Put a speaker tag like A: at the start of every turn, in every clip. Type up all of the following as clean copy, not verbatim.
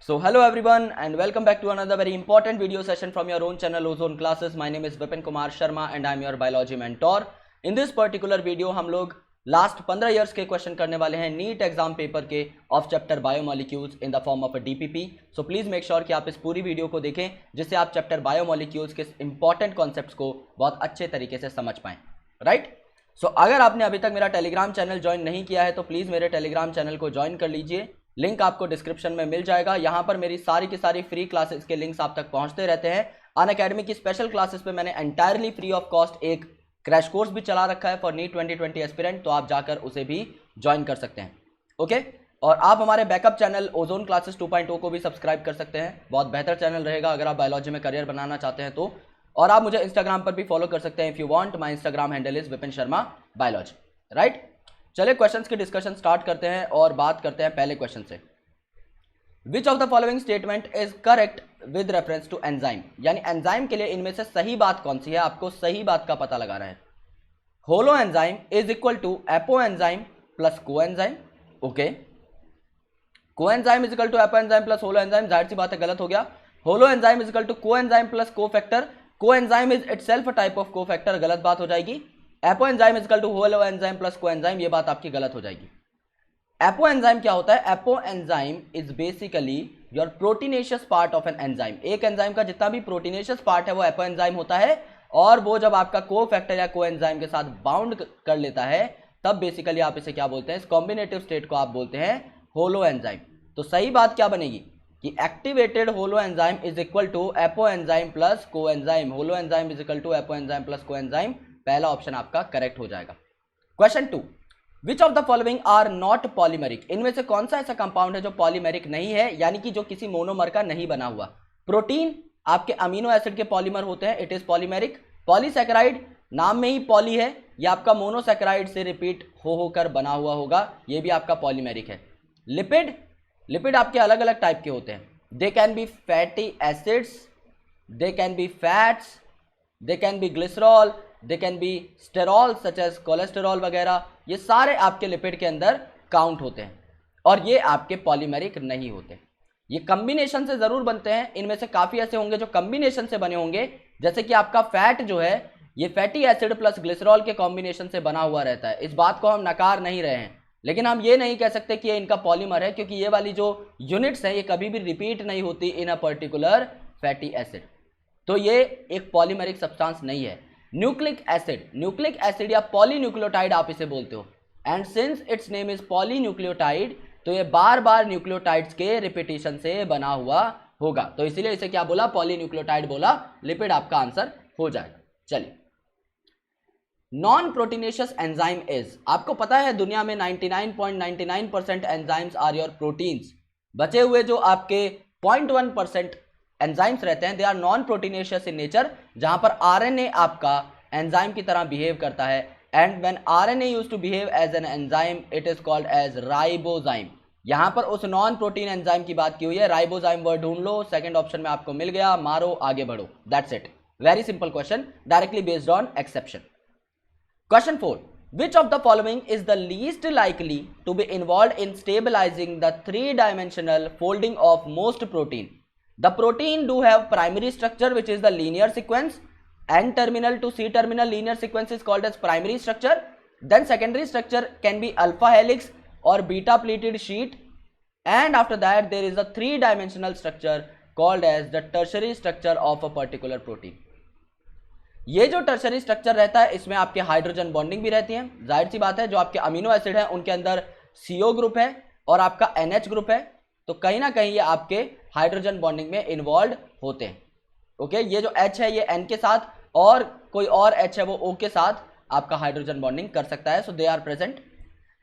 A: So hello everyone and welcome back to another very important video session from your own channel Ozone Classes. My name is Vipin Kumar Sharma and I am your biology mentor. In this particular video हम लोग last 15 years के question करने वाले हैं NEET exam paper के of chapter biomolecules in the form of a DPP. So please make sure कि आप इस पूरी वीडियो को देखें जिससे आप चैप्टर बायोमोलिक्यूल्स के इंपॉर्टेंट कॉन्सेप्ट्स को बहुत अच्छे तरीके से समझ पाएं. राइट. सो अगर आपने अभी तक मेरा टेलीग्राम चैनल ज्वाइन नहीं किया है तो प्लीज़ मेरे टेलीग्राम चैनल को ज्वाइन कर लीजिए. लिंक आपको डिस्क्रिप्शन में मिल जाएगा. यहाँ पर मेरी सारी की सारी फ्री क्लासेस के लिंक्स आप तक पहुँचते रहते हैं. अनअकैडमी की स्पेशल क्लासेस पे मैंने एंटायरली फ्री ऑफ कॉस्ट एक क्रैश कोर्स भी चला रखा है फॉर नीट 2020 एस्पिरेंट, तो आप जाकर उसे भी ज्वाइन कर सकते हैं. ओके. और आप हमारे बैकअप चैनल ओजोन क्लासेस 2.0 को भी सब्सक्राइब कर सकते हैं. बहुत बेहतर चैनल रहेगा अगर आप बायोलॉजी में करियर बनाना चाहते हैं तो. और आप मुझे इंस्टाग्राम पर भी फॉलो कर सकते हैं if you want. My Instagram handle is Vipin Sharma biology. Right. चलिए क्वेश्चंस की डिस्कशन स्टार्ट करते हैं और बात करते हैं पहले क्वेश्चन से. Which of the following statement is correct with reference to enzyme, यानी एंजाइम के लिए इनमें से सही बात कौन सी है, आपको सही बात का पता लगाना है. Holoenzyme is equal to apoenzyme plus coenzyme. Okay. Coenzyme is equal to apoenzyme plus holoenzyme, जाहिर सी बात है गलत हो गया. Holoenzyme is equal to coenzyme plus cofactor. Coenzyme is itself a type of cofactor, गलत बात हो जाएगी. Apoenzyme is equal to holoenzyme plus coenzyme, ये बात आपकी गलत हो जाएगी. एपो एंजाइम क्या होता है? Apo enzyme is basically your proteinaceous part of an enzyme. एक एंजाइम का जितना भी प्रोटीनेशियस पार्ट है वो एपो एंजाइम होता है. और वो जब आपका को फैक्टर या को एंजाइम के साथ बाउंड कर लेता है तब बेसिकली आप इसे क्या बोलते हैं? इस कॉम्बिनेटिव स्टेट को आप बोलते हैं होलो एंजाइम. तो सही बात क्या बनेगी कि activated holoenzyme is equal to apoenzyme plus coenzyme. Holoenzyme is equal to apoenzyme plus coenzyme. पहला ऑप्शन आपका करेक्ट हो जाएगा. Question 2. Which of the following are not polymeric, इनमें से कौन सा ऐसा compound है जो पॉलीमेरिक नहीं है, यानी कि जो किसी मोनोमर का नहीं बना हुआ. प्रोटीन आपके अमीनो एसिड के पॉलीमर होते हैं, इट इज पॉलीमेरिक. पॉलीसैकेराइड नाम में ही पॉली है, यह आपका मोनोसैकेराइड से रिपीट होकर बना हुआ होगा, यह भी आपका पॉलीमेरिक है. लिपिड, लिपिड आपके अलग अलग टाइप के होते हैं. They can be fatty acids, they can be fats, they can be glycerol, they can be sterol such as cholesterol वगैरह. ये सारे आपके लिपिड के अंदर काउंट होते हैं और ये आपके पॉलीमेरिक नहीं होते. ये कॉम्बिनेशन से जरूर बनते हैं. इनमें से काफी ऐसे होंगे जो कॉम्बिनेशन से बने होंगे, जैसे कि आपका फैट जो है ये फैटी एसिड प्लस ग्लिसरॉल के कॉम्बिनेशन से बना हुआ रहता है. इस बात को हम नकार नहीं रहे हैं, लेकिन हम ये नहीं कह सकते कि ये इनका पॉलीमर है, क्योंकि ये वाली जो यूनिट्स हैं ये कभी भी रिपीट नहीं होती इन अ पर्टिकुलर फैटी एसिड. तो ये एक पॉलीमेरिक सब्सटेंस नहीं है. न्यूक्लिक एसिड, न्यूक्लिक एसिड या पॉलीन्यूक्लियोटाइड आप इसे बोलते हो. And since it's name is polynucleotide तो ये बार बार न्यूक्लियोटाइड्स के रिपीटेशन से बना हुआ होगा, तो इसीलिए इसे क्या बोला? पॉलीन्यूक्लियोटाइड बोला. लिपिड आपका आंसर हो जाएगा. चलिए. नॉन प्रोटीनेशियस एंजाइम इज, आपको पता है दुनिया में 99.99% एंजाइम्स आर योर प्रोटीन्स. बचे हुए जो आपके 0.1% एंजाइम्स रहते हैं they are non proteinaceous in nature, जहां पर आरएनए आपका एंजाइम की तरह बिहेव करता है. And when RNA used to behave as an enzyme it is called as ribozyme. यहां पर उस नॉन प्रोटीन एंजाइम की बात की हुई है. राइबोजाइम वर्ड ढूंढ लो, सेकंड ऑप्शन में आपको मिल गया. मारो, आगे बढ़ो. That's it. Very simple question, directly based on exception. Question 4. Which of the following is the least likely to be involved in stabilizing the three-dimensional folding of most protein? The protein do have primary structure which is the linear sequence. N-terminal to C-terminal linear sequence is called as primary structure. Then secondary structure can be alpha helix or beta pleated sheet. And after that there is a three-dimensional structure called as the tertiary structure of a particular protein. ये जो tertiary structure रहता है इसमें आपके hydrogen bonding भी रहती है. जाहिर सी बात है जो आपके अमीनो एसिड हैं उनके अंदर CO ग्रुप है और आपका NH ग्रुप है, तो कहीं ना कहीं ये आपके हाइड्रोजन बॉन्डिंग में इन्वॉल्व होते हैं. ओके. ये जो H है ये N के साथ और कोई और H है वो O के साथ आपका हाइड्रोजन बॉन्डिंग कर सकता है. So they are present.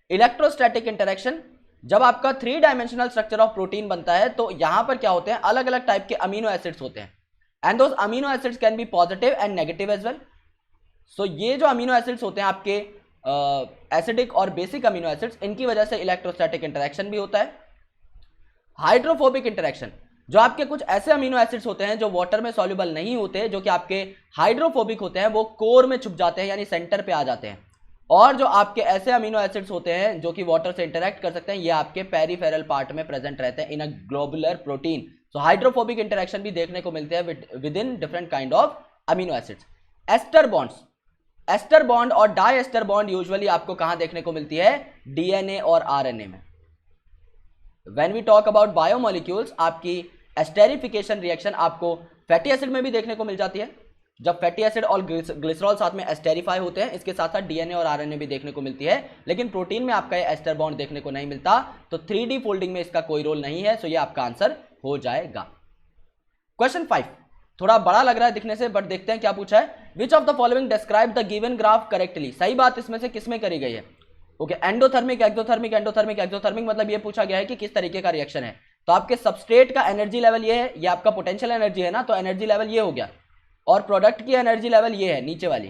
A: Electrostatic interaction, जब आपका 3 डायमेंशनल स्ट्रक्चर ऑफ प्रोटीन बनता है तो यहां पर क्या होते हैं? अलग अलग टाइप के अमीनो एसिड्स होते हैं. And those amino acids can be positive and negative as well. So ये जो अमीनो एसिड्स होते हैं आपके एसिडिक और बेसिक अमीनो एसिड्स, इनकी वजह से इलेक्ट्रोस्टैटिक इंटरेक्शन भी होता है. हाइड्रोफोबिक इंटरेक्शन, जो आपके कुछ ऐसे अमीनो एसिड्स होते हैं जो वाटर में सॉल्युबल नहीं होते, जो कि आपके हाइड्रोफोबिक होते हैं, वो कोर में छुप जाते हैं यानी सेंटर पे आ जाते हैं. और जो आपके ऐसे अमीनो एसिड्स होते हैं जो कि वाटर से इंटरेक्ट कर सकते हैं, ये आपके पेरिफेरल पार्ट में प्रेजेंट रहते हैं in a globular protein. So hydrophobic interaction भी देखने को मिलते हैं with in different kind of amino acids. Ester bonds, ester bond और डाई एस्टर बॉन्ड यूजुअली आपको कहां देखने को मिलती है? डीएनए और आरएनए में। When we talk about biomolecules, आपकी एस्टेरिफिकेशन रिएक्शन आपको फैटी एसिड में भी देखने को मिल जाती है, जब फैटी एसिड और ग्लिसरॉल साथ में एस्टेरिफाई होते हैं। इसके साथ साथ डीएनए और आरएनए भी देखने को मिलती है, लेकिन प्रोटीन में आपका ये एस्टर बॉन्ड देखने को नहीं मिलता, तो 3D फोल्डिंग में इसका कोई रोल नहीं है। सो ये आपका आंसर हो जाएगा। क्वेश्चन 5 थोड़ा बड़ा लग रहा है दिखने से, बट देखते हैं क्या पूछा है। विच of the following describe the given graph correctly? सही बात इसमें से किसमें करी गई है? Okay, endothermic, exothermic, endothermic, exothermic, मतलब ये पूछा गया है कि किस तरीके का रिएक्शन है। तो आपके सबस्ट्रेट का एनर्जी लेवल ये है, ये आपका पोटेंशियल एनर्जी है ना, तो एनर्जी लेवल ये हो गया, और प्रोडक्ट की एनर्जी लेवल ये है नीचे वाली।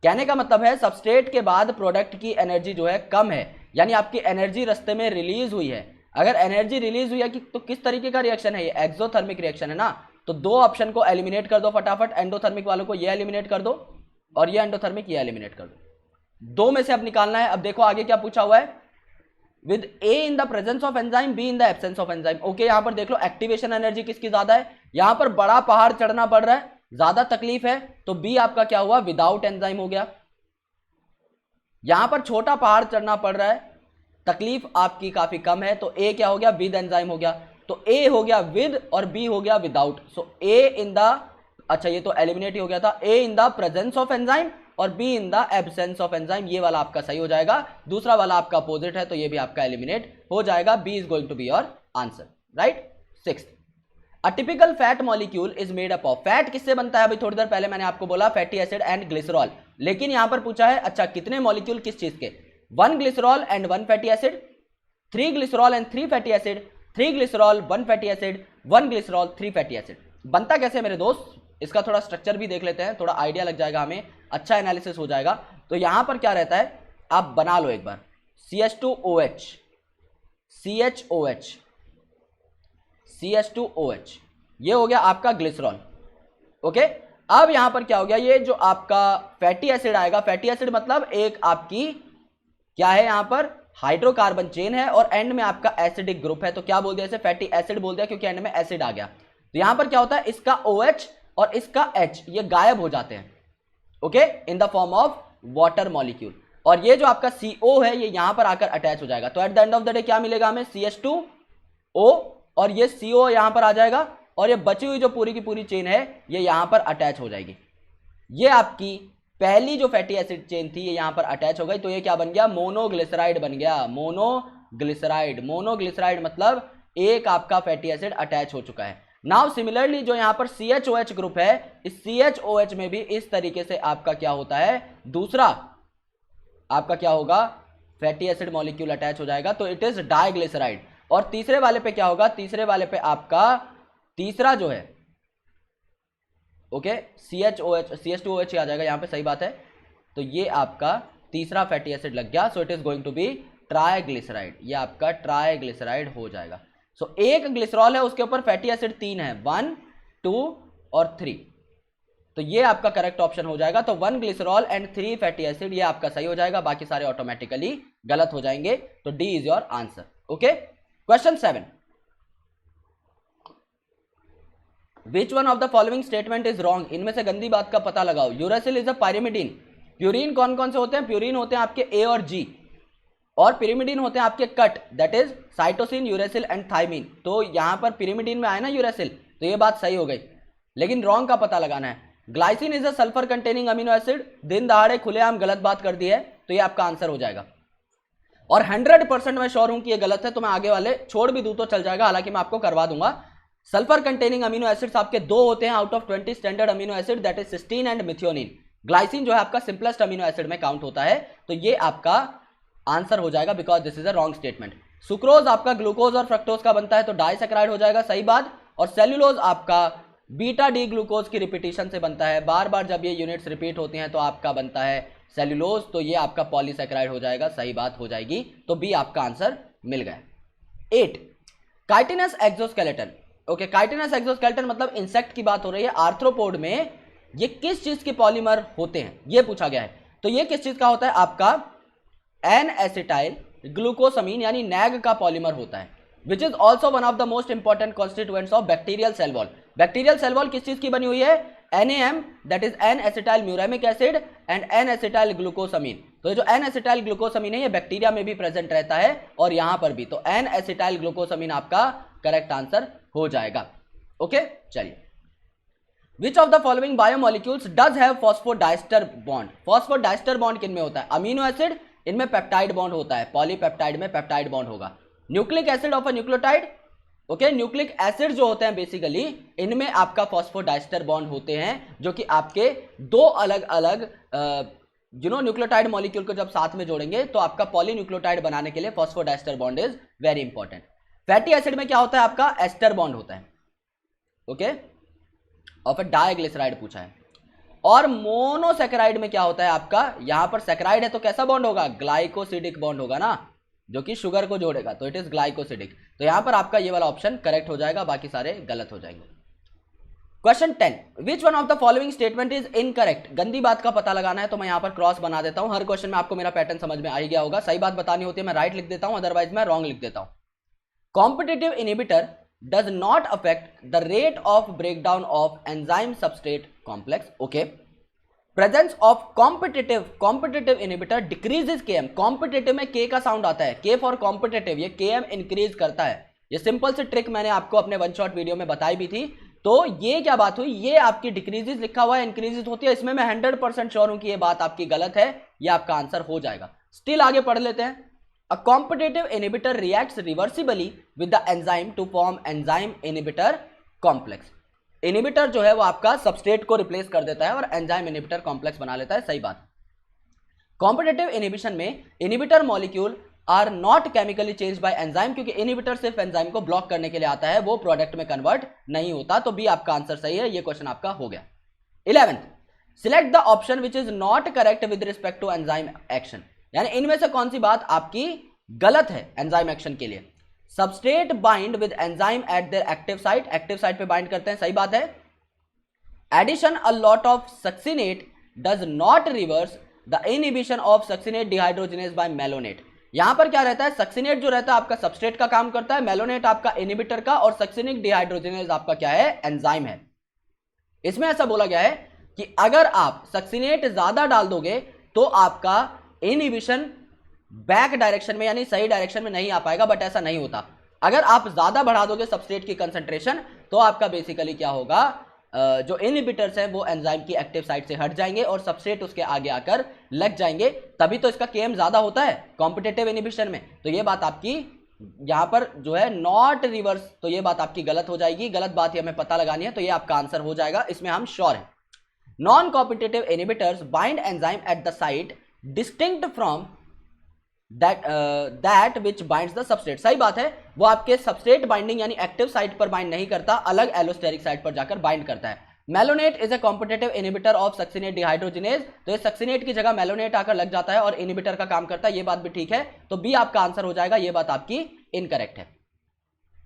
A: कहने का मतलब है सबस्ट्रेट के बाद प्रोडक्ट की एनर्जी जो है कम है, यानी आपकी एनर्जी रास्ते में रिलीज हुई है। अगर एनर्जी रिलीज हुई है तो किस तरीके का रिएक्शन है? ये एक्सोथर्मिक रिएक्शन है ना। तो दो ऑप्शन को एलिमिनेट कर दो फटाफट, एंडोथर्मिक वालों को ये एलिमिनेट कर दो और ये एंडोथर्मिक ये एलिमिनेट कर दो। दो में से अब निकालना है। अब देखो आगे क्या पूछा हुआ है, with A in the presence of enzyme, B in the absence of enzyme. Okay, यहां पर देख लो एक्टिवेशन एनर्जी किसकी ज्यादा है, यहां पर बड़ा पहाड़ चढ़ना पड़ रहा है, ज्यादा तकलीफ है, तो बी आपका क्या हुआ? विदाउट एंजाइम हो गया। यहां पर छोटा पहाड़ चढ़ना पड़ रहा है, तकलीफ आपकी काफी कम है, तो ए क्या हो गया? विद एंजाइम हो गया। तो ए हो गया विद और बी हो गया without. So A in the, अच्छा ये तो एलिमिनेट ही हो गया था, A in the presence of enzyme और B in the absence of enzyme, ये वाला आपका सही हो जाएगा। दूसरा वाला आपका अपोजिट है, तो ये भी आपका एलिमिनेट हो जाएगा। B is going to be your answer, right. 6th, a typical fat molecule is made up of. Fat किससे बनता है? अभी थोड़ी देर पहले मैंने आपको बोला फैटी एसिड एंड ग्लिसरॉल, लेकिन यहां पर पूछा है अच्छा कितने मॉलिक्यूल किस चीज के? 1 glycerol and 1 fatty acid, 3 glycerol and 3 fatty acid, 3 glycerol 1 fatty acid, 1 glycerol 3 fatty acid. बनता कैसे मेरे दोस्त? इसका थोड़ा स्ट्रक्चर भी देख लेते हैं, थोड़ा आइडिया लग जाएगा हमें, अच्छा एनालिसिस हो जाएगा। तो यहां पर क्या रहता है, आप बना लो एक बार, CH2OH, CHOH, CH2OH, ये हो गया आपका ग्लिसरॉल। ओके, अब यहां पर क्या हो गया, ये जो आपका फैटी एसिड आएगा, फैटी एसिड मतलब एक आपकी क्या है, यहां पर हाइड्रोकार्बन चेन है और एंड में आपका एसिडिक ग्रुप है, तो क्या बोल दिया इसे? फैटी एसिड बोल दिया, क्योंकि एंड में एसिड आ गया। तो यहां पर क्या होता है, इसका OH और इसका H ये गायब हो जाते हैं, okay, in the form of water molecule, और ये जो आपका CO है ये यहां पर आकर अटैच हो जाएगा। तो at the end of the day क्या मिलेगा हमें? CH2O, और ये CO यहां पर आ जाएगा, और ये बची हुई जो पूरी की पूरी चेन है ये यहां पर अटैच हो जाएगी। ये आपकी पहली जो फैटी एसिड चेन थी ये यहां पर अटैच हो गई, तो ये क्या बन गया? मोनोग्लिसराइड बन गया। मोनोग्लिसराइड, मोनोग्लिसराइड मतलब एक आपका फैटी एसिड अटैच हो चुका है। नाउ सिमिलरली जो यहां पर CHOH ग्रुप है, इस CHOH में भी इस तरीके से आपका क्या होता है, दूसरा आपका क्या होगा, फैटी एसिड मॉलिक्यूल अटैच हो जाएगा, तो इट इज डाइग्लिसराइड। और तीसरे वाले पे क्या होगा? तीसरे वाले पे आपका तीसरा जो है, ओके, CH2OH आ जाएगा यहां पे, सही बात है। तो ये आपका तीसरा फैटी एसिड लग गया, so it is going to be triglyceride, ये आपका ट्राइग्लिसराइड हो जाएगा। सो एक ग्लिसरॉल है, उसके ऊपर फैटी एसिड 3 है, 1, 2 और 3, तो ये आपका करेक्ट ऑप्शन हो जाएगा। तो 1 ग्लिसरॉल एंड 3 फैटी एसिड ये आपका सही हो जाएगा, बाकी सारे ऑटोमेटिकली गलत हो जाएंगे, तो D is your answer. Okay, question 7, which one of the following statement is wrong? इनमें से गंदी बात का पता लगाओ। Uracil is a pyrimidine. Purine कौन कौन से होते हैं? प्यूरिन होते हैं आपके A और G, और पिरिमिडीन होते हैं आपके cut, that is cytosine, uracil and thymine. तो यहां पर पिरिमिडीन में आया ना यूरासिल, तो ये बात सही हो गई, लेकिन रॉन्ग का पता लगाना है। Glycine is a sulphur containing amino acid, दिन दहाड़े खुलेआम गलत बात कर दी है, तो ये आपका आंसर हो जाएगा। और 100% मैं श्योर हूं कि ये गलत है, तो मैं आगे वाले छोड़ भी दूं तो चल जाएगा, हालांकि मैं आपको करवा दूंगा। सल्फर कंटेनिंग अमीनो एसिड्स आपके 2 होते हैं out of 20 standard amino acid, that is cysteine and methionine. Glycine जो है आपका सिंपलेस्ट अमीनो एसिड में काउंट होता है, तो ये आपका आंसर हो जाएगा, because this is a wrong statement. Sucrose आपका ग्लूकोज और फ्रक्टोज का बनता है, तो डाइसैकेराइड हो जाएगा, सही बात। और सेल्यूलोज आपका बीटा डी ग्लूकोज की रिपीटिशन से बनता है, बार बार जब ये यूनिट्स रिपीट होती हैं तो आपका बनता है सेल्यूलोज, तो ये आपका पॉलीसैकेराइड हो जाएगा, सही बात हो जाएगी, तो बी आपका आंसर मिल गया। 8, chitinous exoskeleton. Okay, chitinous exoskeleton मतलब इंसेक्ट की बात हो रही है। आर्थ्रोपोड में ये किस चीज के पॉलीमर होते हैं, ये पूछा गया है। तो ये किस चीज का होता है आपका एन एसिटाइल ग्लूकोसामीन यानी नैग का पॉलीमर होता है, which is also one of the most important constituents of bacterial cell wall. Bacterial cell wall किस चीज की बनी हुई है, NAM that is N acetyl muramic acid and N acetyl glucosamine. तो ये जो एन एसिटाइल ग्लूकोसामीन है ये बैक्टीरिया में भी प्रेजेंट रहता है और यहां पर भी, तो एन एसिटाइल ग्लूकोसामीन आपका करेक्ट आंसर हो जाएगा। ओके चलिए, विच of the following biomolecules does have phosphodiester bond. Phosphodiester bond किन में होता है, अमीनो एसिड इनमें पेप्टाइड बॉन्ड होता है, पॉलीपेप्टाइड में पेप्टाइड बॉन्ड होगा। Nucleic acid of a nucleotide, okay nucleic acid जो होते हैं बेसिकली इनमें आपका फॉस्फोडाइस्टर बॉन्ड होते हैं, जो कि आपके दो अलग अलग न्यूक्लियोटाइड मॉलिक्यूल को जब साथ में जोड़ेंगे तो आपका पॉलीन्यूक्लियोटाइड बनाने के लिए phosphodiester bond is very important. Fatty acid में क्या होता है आपका एस्टर बॉन्ड होता है, ओके और फिर डाइग्लिसराइड पूछा है। और मोनोसेकेराइड में क्या होता है आपका, यहां पर सेकेराइड है तो कैसा बॉन्ड होगा, ग्लाइकोसिडिक बॉन्ड होगा ना, जो कि शुगर को जोड़ेगा, तो इट इज ग्लाइकोसिडिक। तो यहां पर आपका ये वाला ऑप्शन करेक्ट हो जाएगा, बाकी सारे गलत हो जाएंगे। Question 10, which one of the following statement is incorrect. गंदी बात का पता लगाना है तो मैं यहां पर क्रॉस बना देता हूं। हर क्वेश्चन में आपको मेरा पैटर्न समझ में आ ही गया होगा। सही बात बतानी होती है मैं राइट लिख देता हूं, अदरवाइज मैं रॉन्ग लिख देता हूं। Competitive inhibitor does not affect the rate of breakdown of enzyme substrate complex. Okay, presence of competitive inhibitor decreases Km. competitive में K का साउंड आता है, K for competitive, ये Km इंक्रीज करता है। ये सिंपल से ट्रिक मैंने आपको अपने वन शॉट वीडियो में बताई भी थी। तो ये क्या बात हुई, ये आपकी डिक्रीजेस लिखा हुआ है, इंक्रीजेस होती है, इसमें मैं 100% श्योर हूं कि ये बात आपकी गलत है, ये आपका आंसर हो जाएगा। स्टिल आगे पढ़ लेते हैं। A competitive inhibitor reacts reversibly with the enzyme to form enzyme inhibitor complex. Inhibitor जो है वो आपका सबस्ट्रेट को रिप्लेस कर देता है और एंजाइम इनिबिटर कॉम्प्लेक्स बना लेता है। सही बात। कॉम्पिटिटिव इनिबिशन में inhibitor molecule are not chemically change by enzyme, क्योंकि इनिबिटर सिर्फ एंजाइम को ब्लॉक करने के लिए आता है, वो प्रोडक्ट में कन्वर्ट नहीं होता। तो बी आपका आंसर सही है, ये क्वेश्चन आपका हो गया। 11th, select the option which is not correct with respect to enzyme action. यानी इनमें से कौन सी बात आपकी गलत है एंजाइम एक्शन के लिए। Substrate bind with enzyme at their active site, active site पे बाइंड करते हैं, सही बात है। Addition a lot of succinate does not reverse the inhibition of succinate dehydrogenase by malonate. यहां पर क्या रहता है, सक्सिनेट जो रहता है आपका सबस्ट्रेट का काम करता है, मेलोनेट आपका इनहिबिटर का, और सक्सिनिक डिहाइड्रोजिनेज आपका क्या है, एंजाइम है। इसमें ऐसा बोला गया है कि अगर आप सक्सिनेट ज्यादा डाल दोगे तो आपका इनहिबिशन बैक डायरेक्शन में यानी सही डायरेक्शन में नहीं आ पाएगा, बट ऐसा नहीं होता। अगर आप ज्यादा बढ़ा दोगे सबस्ट्रेट की कंसंट्रेशन तो आपका बेसिकली क्या होगा, जो इनहिबिटर्स हैं वो एंजाइम की एक्टिव साइट से हट जाएंगे और सबस्ट्रेट उसके आगे आकर लग जाएंगे, तभी तो इसका केएम ज्यादा होता है कॉम्पिटिटिव इनहिबिशन में। तो ये बात आपकी यहां पर जो है नॉट रिवर्स, तो ये बात आपकी गलत हो जाएगी। गलत बात ही हमें पता लगानी है, तो ये आपका आंसर हो जाएगा, इसमें हम श्योर हैं। Non competitive inhibitors bind enzyme at the site distinct from that which binds the substrate। सही बात है, वो आपके सबस्ट्रेट बाइंडिंग यानी एक्टिव साइट पर बाइंड नहीं करता, अलग एलोस्टेरिक साइट पर जाकर बाइंड करता है। Malonate is a competitive inhibitor of succinate dehydrogenase, तो ये सक्सिनेट की जगह मेलोनेट आकर लग जाता है और इनहिबिटर का काम करता है, ये बात भी ठीक है। तो बी आपका आंसर हो जाएगा, ये बात आपकी इनकरेक्ट है।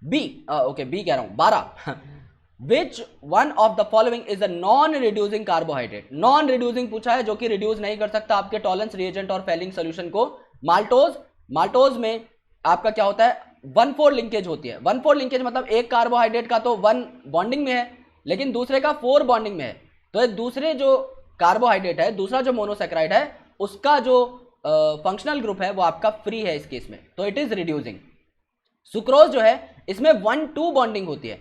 A: बी ओके, बी कह रहा हूं 12। विच one of the following is a non reducing carbohydrate. Non reducing पूछा है, जो कि रिड्यूस नहीं कर सकता आपके टॉलरेंस रिएजेंट और फेलिंग सोल्यूशन को। माल्टोज में आपका क्या होता है, 1,4 लिंकेज होती है। 1,4 लिंकेज मतलब एक कार्बोहाइड्रेट का तो 1 बॉन्डिंग में है, लेकिन दूसरे का 4 बॉन्डिंग में है। तो ये दूसरे जो कार्बोहाइड्रेट है, दूसरा जो मोनोसेक्राइड है, उसका जो फंक्शनल ग्रुप है वो आपका फ्री है इस केस में, तो इट इज रिड्यूसिंग। सुक्रोज जो है इसमें 1,2 बॉन्डिंग होती है,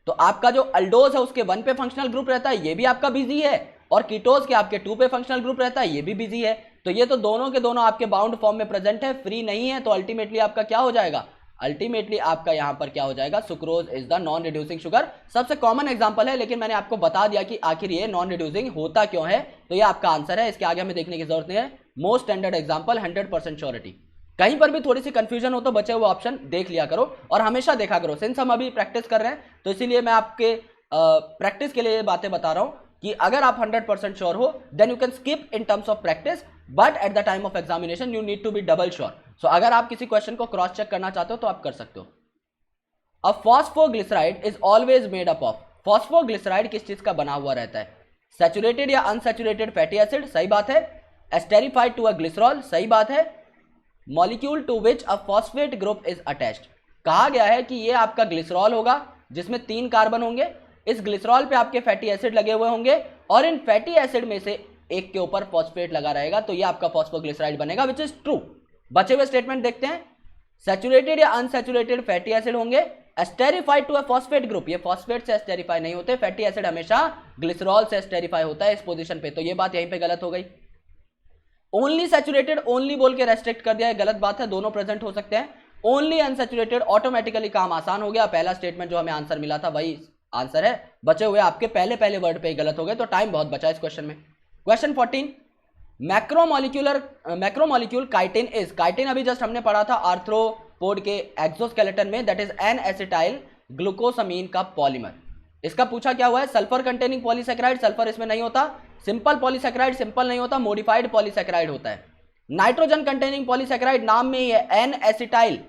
A: तो आपका जो अल्डोज है उसके 1 पे फंक्शनल ग्रुप रहता है, ये भी आपका बिजी है, और कीटोज के आपके 2 पे फंक्शनल ग्रुप रहता है, ये भी बिजी है। तो ये तो दोनों के दोनों आपके बाउंड फॉर्म में प्रेजेंट है, फ्री नहीं है, तो अल्टीमेटली आपका क्या हो जाएगा, अल्टीमेटली आपका यहां पर क्या हो जाएगा, sucrose is the non reducing sugar. सबसे कॉमन एग्जांपल है, लेकिन मैंने आपको बता दिया कि आखिर ये नॉन रिड्यूसिंग होता क्यों है, तो ये आपका आंसर है, इसके आगे हमें देखने की जरूरत नहीं है। Most standard example, 100% surety. कहीं पर भी थोड़ी सी कंफ्यूजन हो तो बचे हुए ऑप्शन देख लिया करो और हमेशा देखा करो। सिंस हम अभी प्रैक्टिस कर रहे हैं तो इसीलिए मैं आपके प्रैक्टिस के लिए ये बातें बता रहा हूं कि अगर आप 100% श्योर हो then you can skip in terms of practice, but at the time of examination you need to be double sure. So अगर आप किसी क्वेश्चन को क्रॉस चेक करना चाहते हो तो आप कर सकते हो। अब phosphoglyceride is always made up of, phosphoglyceride किस चीज का बना हुआ रहता है, सैचुरेटेड या अनसैचुरेटेड फैटी एसिड, सही बात है। एस्टेरिफाइड टू अ ग्लिसरॉल, सही बात है। Molecule to which a phosphate group is attached, कहा गया है कि ये आपका ग्लिसरॉल होगा जिसमें 3 कार्बन होंगे, इस ग्लिसरॉल पे आपके फैटी एसिड लगे हुए होंगे और इन फैटी एसिड में से एक के ऊपर फॉस्फेट लगा रहेगा, तो ये आपका फॉस्फोग्लिसराइड बनेगा, विच इज ट्रू। बचे हुए स्टेटमेंट देखते हैं। सैचुरेटेड या अनसैचुरेटेड फैटी एसिड होंगे, esterified to a phosphate group, ये फॉस्फेट से एस्टेरिफाई नहीं होते, फैटी एसिड हमेशा ग्लिसरॉल से एस्टेरिफाई होता है इस पोजीशन पे, तो ये बात यहीं पे गलत हो गई। ओनली सैचुरेटेड, ओनली बोल के रेस्ट्रिक्ट कर दिया है, गलत बात है, दोनों प्रेजेंट हो सकते हैं। ओनली अनसैचुरेटेड, ऑटोमेटिकली काम आसान हो गया, पहला स्टेटमेंट जो हमें आंसर मिला था वही आंसर है। बचे हुए आपके पहले वर्ड पे गलत हो गए, तो टाइम बहुत बचा इस क्वेश्चन में। Question 14, macromolecule chitin is, chitin अभी जस्ट हमने पढ़ा था आर्थ्रोपोड के एक्सोस्केलेटन में, that is N acetyl glucosamine का पॉलीमर। इसका पूछा क्या हुआ है, सल्फर कंटेनिंग पॉलीसेकेराइड, सल्फर इसमें नहीं होता। सिंपल पॉलीसेकेराइड, सिंपल नहीं होता, मॉडिफाइड पॉलीसेकेराइड होता है। नाइट्रोजन कंटेनिंग पॉलीसेकेराइड, नाम में ही है एन एसिटाइल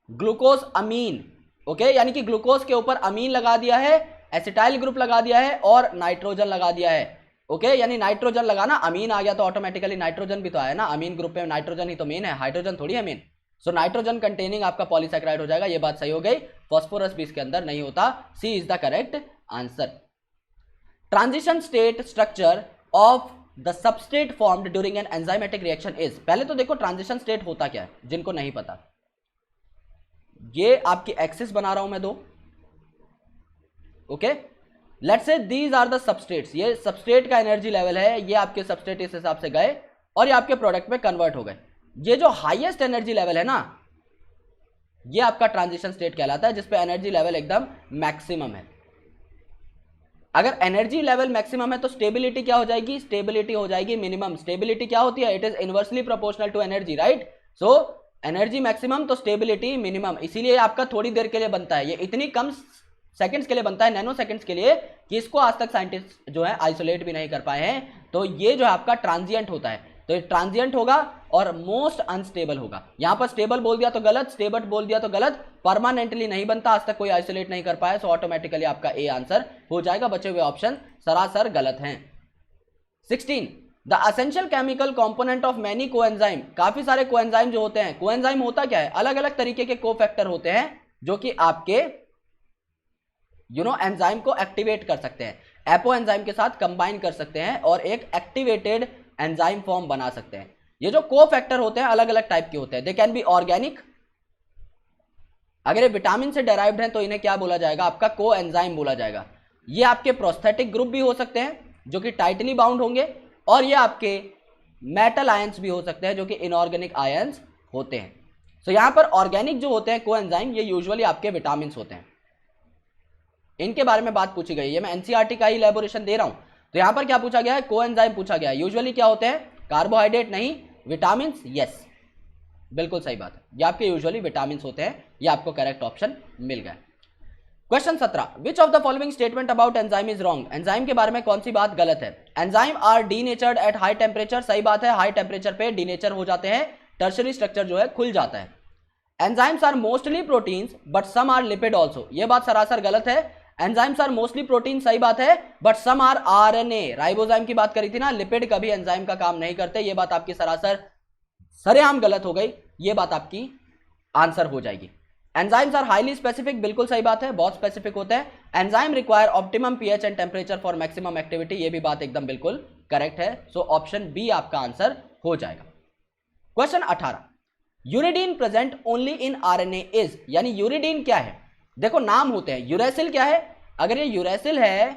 A: ग्लूकोज अमीन, ओके, यानी कि ग्लूकोज के ऊपर अमीन लगा दिया है, एसिटाइल ग्रुप लगा दिया है और नाइट्रोजन लगा दिया है, ओके, यानी नाइट्रोजन लगाना, अमीन आ गया तो ऑटोमेटिकली नाइट्रोजन भी तो आया ना, अमीन ग्रुप में नाइट्रोजन ही तो मेन है, हाइड्रोजन थोड़ी है मेन। सो नाइट्रोजन कंटेनिंग आपका पॉलीसेकेराइड हो जाएगा, ये बात सही हो गई। फास्फोरस भी इसके अंदर नहीं होता, C is the correct answer. Transition state structure of the substrate formed during an enzymatic reaction is, पहले तो देखो ट्रांजिशन स्टेट होता क्या है, जिनको नहीं पता, ये आपकी एक्सिस बना रहा हूं मैं दो, okay, let's say these are the substrates, ये सबस्ट्रेट का एनर्जी लेवल है, ये आपके सबस्ट्रेट इस हिसाब से गए और ये आपके प्रोडक्ट में कन्वर्ट हो गए। ये जो हाईएस्ट एनर्जी लेवल है ना, ये आपका ट्रांजिशन स्टेट कहलाता है, जिसपे एनर्जी लेवल एकदम मैक्सिमम है। अगर एनर्जी लेवल मैक्सिमम है तो स्टेबिलिटी क्या हो जाएगी, स्टेबिलिटी हो जाएगी मिनिमम। स्टेबिलिटी क्या होती है, it is inversely proportional to energy, right. So energy maximum तो स्टेबिलिटी मिनिमम, इसीलिए आपका थोड़ी देर के लिए बनता है, ये इतनी कम सेकंड्स के लिए बनता है, नैनो सेकंड्स के लिए, कि इसको आज तक साइंटिस्ट जो है आइसोलेट भी नहीं कर पाए हैं। तो ये जो है आपका ट्रांजिएंट होता है, तो ये ट्रांजिएंट होगा और मोस्ट अनस्टेबल होगा। यहां पर स्टेबल बोल दिया तो गलत, स्टेबल बोल दिया तो गलत, परमानेंटली नहीं बनता, आज तक कोई आइसोलेट नहीं कर पाया, सो ऑटोमेटिकली आपका ए आंसर हो जाएगा। बचे हुए ऑप्शन सरासर गलत हैं। 16, the essential chemical component of many coenzyme, काफी सारे कोएंजाइम जो होते हैं, कोएंजाइम होता क्या है, अलग अलग तरीके के कोफैक्टर होते हैं जो कि आपके एंजाइम को एक्टिवेट कर सकते हैं, एपो एंजाइम के साथ कंबाइन कर सकते हैं और एक एक्टिवेटेड एंजाइम फॉर्म बना सकते हैं। ये जो कोफैक्टर होते हैं अलग अलग टाइप के होते हैं, दे कैन बी ऑर्गेनिक, अगर ये विटामिन से डेराइव्ड हैं तो इन्हें क्या बोला जाएगा, आपका को एंजाइम बोला जाएगा। ये आपके प्रोस्थेटिक ग्रुप भी हो सकते हैं जो कि टाइटली बाउंड होंगे, और ये आपके मेटल आयंस भी हो सकते हैं जो कि इनऑर्गेनिक आयंस होते हैं। सो यहां पर ऑर्गेनिक जो होते हैं कोएंजाइम, ये यूजुअली आपके विटामिन होते हैं, इनके बारे में बात पूछी गई है, मैं एनसीईआरटी का ही इलैबोरेशन दे रहा हूं। तो यहां पर क्या पूछा गया है, कोएंजाइम पूछा गया है, यूजुअली क्या होते हैं, कार्बोहाइड्रेट नहीं, विटामिन, यस बिल्कुल सही बात है, ये आपके यूजुअली विटामिन होते हैं, ये आपको करेक्ट ऑप्शन मिल गया। Question 17, which of the following statement about enzyme is wrong, enzyme के बारे में कौन सी बात गलत है। Enzyme are denatured at high temperature, सही बात है, हाई टेम्परेचर पे डीनेचर हो जाते हैं, टर्शरी स्ट्रक्चर जो है खुल जाता है। Enzymes are mostly proteins but some are lipid also, ये बात सरासर गलत है। एंजाइम्स आर मोस्टली प्रोटीन, सही बात है, but some are RNA, ribozyme की बात करी थी ना, लिपिड कभी एंजाइम का काम नहीं करते, ये बात आपकी सरासर सरेआम गलत हो गई, ये बात आपकी आंसर हो जाएगी। एंजाइम्स आर हाईली स्पेसिफिक, बिल्कुल सही बात है, बहुत स्पेसिफिक होते हैं। Enzyme require optimum pH and temperature for maximum activity, ये भी बात एकदम बिल्कुल करेक्ट है, सो ऑप्शन बी आपका आंसर हो जाएगा। Question 18, uridine present only in RNA is, यानी यूरिडीन क्या है, देखो नाम होते हैं, यूरेसिल क्या है, अगर ये यूरेसिल है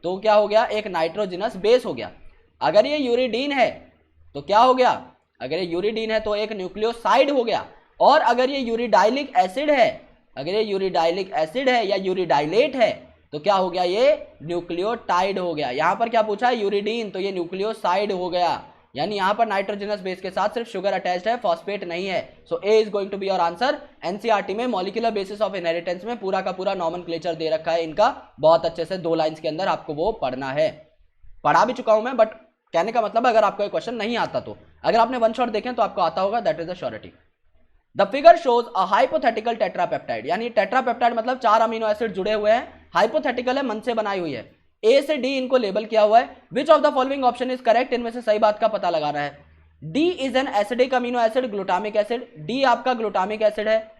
A: तो क्या हो गया, एक नाइट्रोजनस बेस हो गया। अगर ये यूरिडीन है तो क्या हो गया, अगर ये यूरिडीन है तो एक न्यूक्लियोसाइड हो गया, और अगर ये यूरिडाइलिक एसिड है, अगर ये यूरिडाइलिक एसिड है या यूरिडाइलेट है तो क्या हो गया, ये न्यूक्लियोटाइड हो गया। यहां पर क्या पूछा है, यूरिडीन, तो ये न्यूक्लियोसाइड हो गया, यानी यहां पर नाइट्रोजनस बेस के साथ सिर्फ शुगर अटैच्ड है, फॉस्फेट नहीं है। So A is going to be your answer. NCERT में मॉलिक्यूलर बेसिस ऑफ इनहेरिटेंस में पूरा का पूरा नॉमेनक्लेचर दे रखा है इनका, बहुत अच्छे से 2 लाइंस के अंदर आपको वो पढ़ना है, पढ़ा भी चुका हूं मैं, बट कहने का मतलब अगर आपको क्वेश्चन नहीं आता तो, अगर आपने वन शॉट देखें तो आपको आता होगा, that is the surety. The figure shows a hypothetical tetrapeptide, यानी टेट्रापेप्टाइड मतलब 4 अमीनो एसिड जुड़े हुए हैं, हाइपोथेटिकल है, मन से बनाई हुई है, ए से डी इनको लेबल किया हुआ है। विच of the following option is correct, इनमें से सही बात का पता लगाना है। D is an acidic amino acid, glutamic acid, D आपका ग्लूटामिक एसिड है।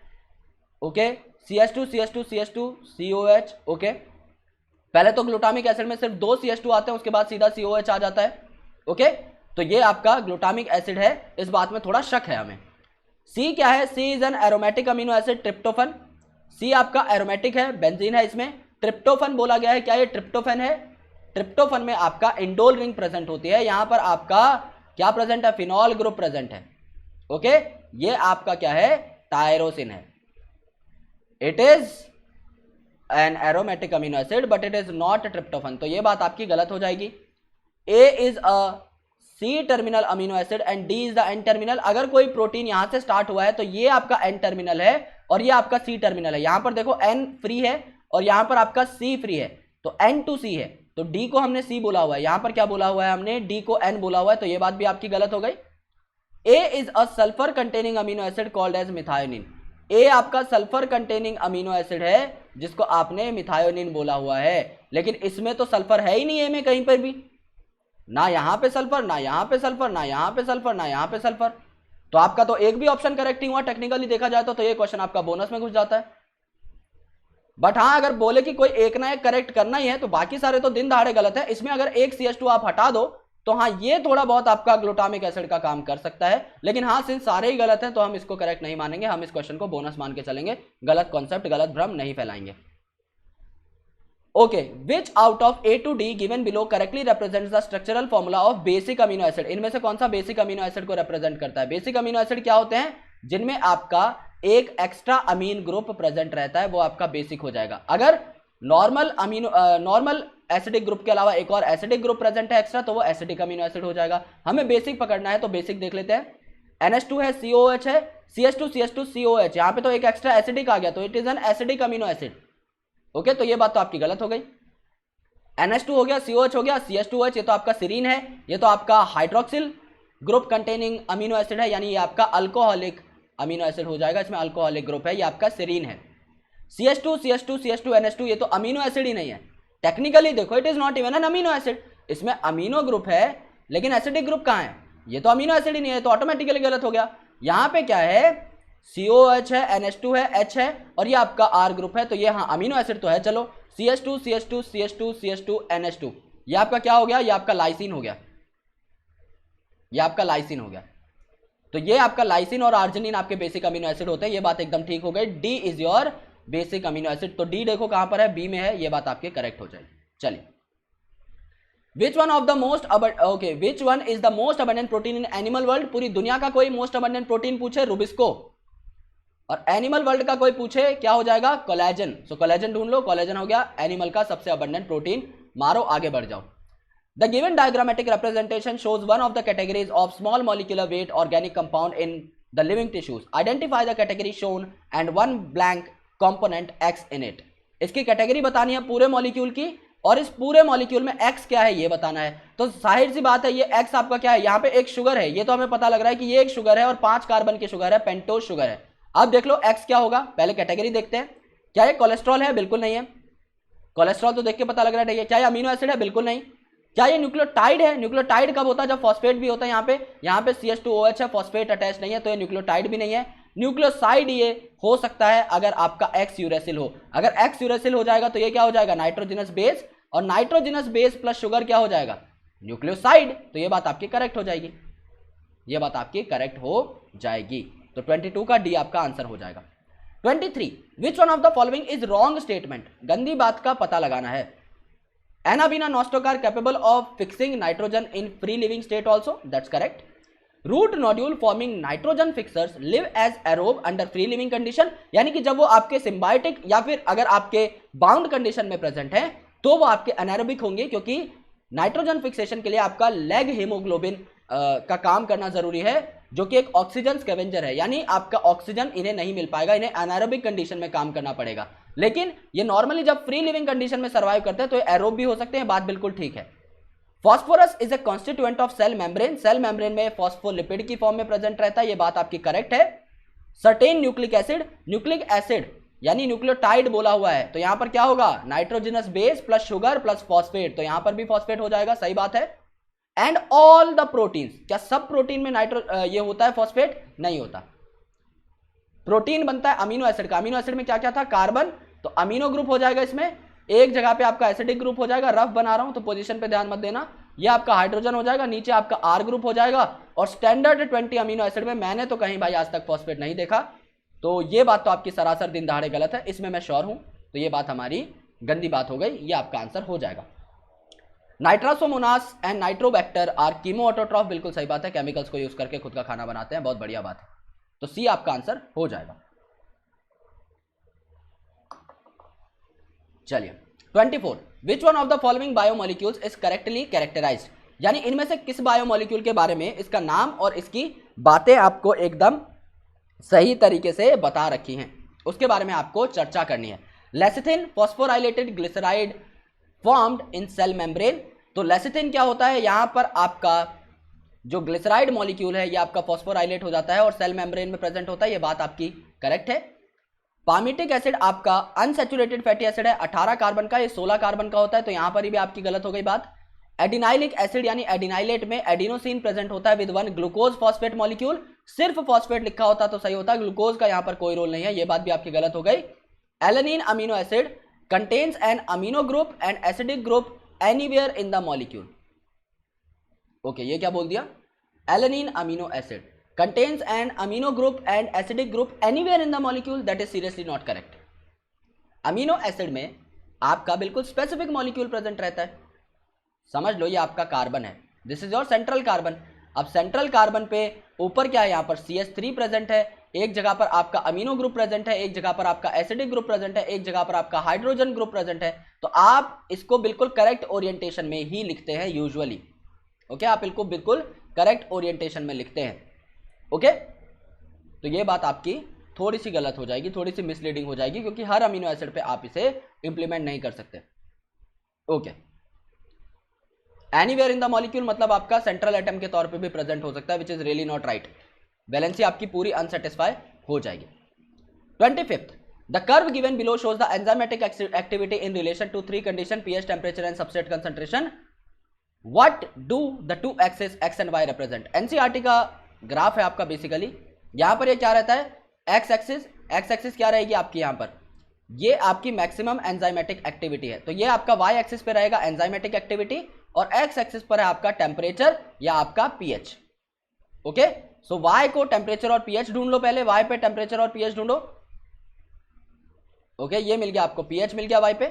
A: Okay, CH2 CH2 CH2 COH। Okay, पहले तो ग्लूटामिक एसिड में सिर्फ 2 CH2 आते हैं, उसके बाद सीधा COH आ जाता है। ओके, तो ये आपका ग्लूटामिक एसिड है, इस बात में थोड़ा शक है हमें। सी क्या है, C is an aromatic amino acid, tryptophan. C आपका एरोमेटिक है, बेंजीन है, इसमें ट्रिप्टोफन बोला गया है। क्या ये ट्रिप्टोफन है? ट्रिप्टोफन में आपका इंडोल रिंग प्रेजेंट होती है, यहां पर आपका क्या प्रेजेंट है, फिनॉल ग्रुप प्रेजेंट है। ओके, ये आपका क्या है, टायरोसिन है। It is an aromatic amino acid but it is not tryptophan, तो ये बात आपकी गलत हो जाएगी। A is a C terminal amino acid and D is the N terminal. अगर कोई प्रोटीन यहां से स्टार्ट हुआ है तो ये आपका एन टर्मिनल है और ये आपका सी टर्मिनल है। यहां पर देखो एन फ्री है और यहां पर आपका सी फ्री है, तो एन टू सी है, तो डी को हमने सी बोला हुआ है, यहां पर क्या बोला हुआ है हमने, डी को एन बोला हुआ है, तो ये बात भी आपकी गलत हो गई। A is a sulphur containing amino acid called as methionine. A आपका सल्फर कंटेनिंग अमीनो एसिड है जिसको आपने मिथायोनिन बोला हुआ है, लेकिन इसमें तो सल्फर है ही नहीं, ए में कहीं पर भी, ना यहां पे सल्फर, ना यहां पे सल्फर, ना यहां पे सल्फर, ना यहां पे सल्फर, तो आपका तो एक भी ऑप्शन करेक्ट नहीं हुआ। टेक्निकली देखा जाए तो ये क्वेश्चन आपका बोनस में घुस जाता है। बट हाँ, अगर बोले कि कोई एक ना एक करेक्ट करना ही है तो बाकी सारे तो दिन दहाड़े गलत है। इसमें अगर एक CH2 आप हटा दो तो हाँ, ये थोड़ा बहुत आपका ग्लूटामिक एसिड का काम कर सकता है, लेकिन हाँ, सिंस सारे ही गलत हैं तो हम इसको करेक्ट नहीं मानेंगे, हम इस क्वेश्चन को बोनस मान के चलेंगे, गलत कॉन्सेप्ट, गलत भ्रम नहीं फैलाएंगे। Okay, which out of A to D given below correctly represents the structural formula of basic amino acid. इनमें से कौन सा बेसिक अमीनो एसिड को रिप्रेजेंट करता है? बेसिक अमीनो एसिड क्या होते हैं, जिनमें आपका एक एक्स्ट्रा अमीन ग्रुप प्रेजेंट रहता है, वो आपका बेसिक हो जाएगा। अगर नॉर्मल एसिडिक ग्रुप के अलावा एक और एसिडिक ग्रुप प्रेजेंट है एक्स्ट्रा, तो वो एसिडिक अमीनो एसिड हो जाएगा। हमें बेसिक पकड़ना है तो बेसिक देख लेते हैं। NH2 है, COH है, CH2 CH2 COH, यहां पे तो एक एक्स्ट्रा एसिडिक आ गया, तो it is an acidic amino acid. Okay, तो ये बात तो आपकी गलत हो गई। NH2 हो गया, COH हो गया, CH2OH, ये तो आपका सीरीन है, ये तो आपका hydroxyl group containing amino acid है, यानी ये आपका अल्कोहलिक अमीनो एसिड हो जाएगा, इसमें अल्कोहलिक ग्रुप है, ये आपका सीरीन है। CH2 CH2 CH2 NH2 ये तो अमीनो एसिड ही नहीं है, टेक्निकली देखो it is not even an amino acid. इसमें अमीनो ग्रुप है लेकिन एसिडिक ग्रुप कहां है, ये तो अमीनो एसिड ही नहीं है, तो ऑटोमेटिकली गलत हो गया। यहां पे क्या है, COH है, NH2 है, H है और ये आपका R ग्रुप है, तो ये हाँ अमीनो एसिड तो है। चलो CH2 CH2 CH2 CH2 NH2, ये आपका क्या हो गया, ये आपका लाइसिन हो गया, ये आपका लाइसिन हो गया। तो ये आपका लाइसिन और आर्जिनिन आपके बेसिक अमीनो एसिड होते हैं, ये बात एकदम ठीक हो गई। D is your basic amino acid, तो डी देखो कहां पर है, बी में है, ये बात आपके करेक्ट हो जाएगी। चलिए, which one is the most abundant protein in animal world. पूरी दुनिया का कोई मोस्ट अबंडेंट प्रोटीन पूछे, रुबिस्को, और एनिमल वर्ल्ड का कोई पूछे, क्या हो जाएगा, कोलेजन। सो कोलेजन ढूंढ लो, कोलेजन हो गया एनिमल का सबसे अबंडेंट प्रोटीन, मारो आगे बढ़ जाओ। The given diagrammatic representation shows one of the categories of small molecular weight organic compound in the living tissues. Identify the category shown and one blank component x in it. इसकी category बतानी है पूरे molecule की, और इस पूरे molecule में x क्या है ये बताना है। तो जाहिर सी बात है, ये एक्स आपका क्या है, यहाँ पे एक शुगर है, ये तो हमें पता लग रहा है कि ये एक शुगर है और 5 कार्बन की शुगर है, पेंटोज शुगर है। अब देख लो एक्स क्या होगा, पहले कैटेगरी देखते हैं। क्या ये कोलेस्ट्रॉल है, बिल्कुल नहीं है, कोलेस्ट्रॉल तो देख के पता लग रहा है। क्या ये अमीनो एसिड है, बिल्कुल नहीं। क्या ये न्यूक्लियोटाइड है, न्यूक्लियोटाइड कब होता है, जब फॉस्फेट भी होता है। यहाँ पे CH2OH है, फॉस्फेट अटैच नहीं है, तो ये न्यूक्लियोटाइड भी नहीं है। न्यूक्लियोसाइड ये हो सकता है अगर आपका एक्स यूरेसिल हो, अगर एक्स यूरेसिल हो जाएगा तो ये क्या हो जाएगा, नाइट्रोजिनस बेस, और नाइट्रोजिनस बेस प्लस शुगर क्या हो जाएगा, न्यूक्लियोसाइड। तो ये बात आपकी करेक्ट हो जाएगी, ये बात आपकी करेक्ट हो जाएगी। तो 22 का डी आपका आंसर हो जाएगा। 23, which one of the following is wrong statement. गंदी बात का पता लगाना है। Anabaena Nostoc are capable of fixing nitrogen in free living state also, that's correct. Root nodule forming nitrogen fixers live as aerobe under free living condition, यानी कि जब वो आपके सिम्बायोटिक या फिर अगर आपके बाउंड कंडीशन में प्रेजेंट है तो वो आपके एनारोबिक होंगे, क्योंकि नाइट्रोजन फिक्सेशन के लिए आपका लेग हीमोग्लोबिन का काम करना जरूरी है, जो कि एक ऑक्सीजन स्कैवेंजर है, यानी आपका ऑक्सीजन इन्हें नहीं मिल पाएगा, इन्हें एनारोबिक कंडीशन में काम करना पड़ेगा। लेकिन ये नॉर्मली जब फ्री लिविंग कंडीशन में सर्वाइव करते हैं तो एरोब भी हो सकते हैं, बात बिल्कुल ठीक है। Phosphorus is a constituent of cell membrane, cell membrane में फॉस्फोलिपिड की फॉर्म में प्रेजेंट रहता है, ये बात आपकी करेक्ट है। सर्टेन न्यूक्लिक एसिड यानी न्यूक्लियोटाइड बोला हुआ है, तो यहां पर क्या होगा, nitrogenous base plus sugar plus phosphate, तो यहां पर भी फॉस्फेट हो जाएगा, सही बात है। एंड ऑल द प्रोटीन्स, क्या सब प्रोटीन में ये होता है फॉस्फेट? नहीं होता। प्रोटीन बनता है अमीनो एसिड का, अमीनो एसिड में क्या क्या था, कार्बन, तो अमीनो ग्रुप हो जाएगा इसमें, एक जगह पे आपका एसिडिक ग्रुप हो जाएगा, रफ बना रहा हूं तो पोजीशन पे ध्यान मत देना, ये आपका हाइड्रोजन हो जाएगा, नीचे आपका आर ग्रुप हो जाएगा, और स्टैंडर्ड 20 अमीनो एसिड में मैंने तो कहीं भाई आज तक फॉस्फेट नहीं देखा, तो ये बात तो आपकी सरासर दिन दहाड़े गलत है, इसमें मैं श्योर हूं, तो ये बात हमारी गंदी बात हो गई, ये आपका आंसर हो जाएगा। Nitrosomonas and Nitrobacter are chemoautotroph, बिल्कुल सही बात है, केमिकल्स को यूज करके खुद का खाना बनाते हैं, बहुत बढ़िया बात है, तो सी आपका आंसर हो जाएगा। चलिए 24, which one of the following biomolecules is correctly characterized, यानी इनमें से किस बायोमोलिक्यूल के बारे में इसका नाम और इसकी बातें आपको एकदम सही तरीके से बता रखी हैं, उसके बारे में आपको चर्चा करनी है। Lecithin phosphorylated glyceride formed in cell membrane, तो लेसिथिन क्या होता है, यहां पर आपका जो ग्लिसराइड मॉलिक्यूल है ये आपका फॉस्फोराइलेट हो जाता है और सेल मेम्ब्रेन में प्रेजेंट होता है, ये बात आपकी करेक्ट है। पामिटिक एसिड आपका अनसैचुरेटेड फैटी एसिड है, 18 कार्बन का, ये 16 कार्बन का होता है, तो यहां पर भी आपकी गलत हो गई बात। एडिनाइलिक एसिड यानी एडिनाइलेट में एडिनोसिन प्रेजेंट होता है with one glucose phosphate molecule, सिर्फ फॉस्फेट लिखा होता तो सही होता, ग्लूकोज का यहां पर कोई रोल नहीं है, ये बात भी आपकी गलत हो गई। Alanine amino acid contains an amino group and acidic group anywhere in the molecule, okay ये क्या बोल दिया, alanine amino acid contains an amino group and acidic group anywhere in the molecule, that is seriously not correct। Amino acid में आपका बिल्कुल specific molecule present रहता है, समझ लो ये आपका कार्बन है, this is your central carbon. अब सेंट्रल कार्बन पे ऊपर क्या है, यहाँ पर CH3 प्रेजेंट है, एक जगह पर आपका अमीनो ग्रुप प्रेजेंट है, एक जगह पर आपका एसिडिक ग्रुप प्रेजेंट है, एक जगह पर आपका हाइड्रोजन ग्रुप प्रेजेंट है, तो आप इसको बिल्कुल करेक्ट ओरिएंटेशन में ही लिखते हैं यूजुअली, ओके आप इसको बिल्कुल करेक्ट ओरिएंटेशन में लिखते हैं, ओके तो ये बात आपकी थोड़ी सी गलत हो जाएगी, थोड़ी सी मिसलीडिंग हो जाएगी, क्योंकि हर अमीनो एसिड पे आप इसे इंप्लीमेंट नहीं कर सकते, okay. Anywhere in the molecule मतलब आपका सेंट्रल एटम के तौर पे भी प्रेजेंट हो सकता है, which is really not right, valency आपकी पूरी अनसेटिस्फाई हो जाएगी। 25, the curve given below shows the enzymatic activity in relation to 3 condition, pH, temperature and substrate concentration, what do the 2 axis X and Y represent. NCERT का graph है आपका, basically यहां पर ये क्या रहता है, एक्स एक्सिस क्या रहेगी आपकी, यहां पर ये आपकी मैक्सिमम एंजाइमेटिक एक्टिविटी है, तो ये आपका वाई एक्सिस पे रहेगा एंजाइमेटिक एक्टिविटी, और एक्स एक्सिस पर है आपका टेम्परेचर या आपका पीएच, ओके। सो वाई को टेम्परेचर और पीएच ढूंढ लो पहले, वाई पे टेम्परेचर और पीएच ढूंढो, ओके ये मिल गया आपको, पीएच मिल गया वाई पे,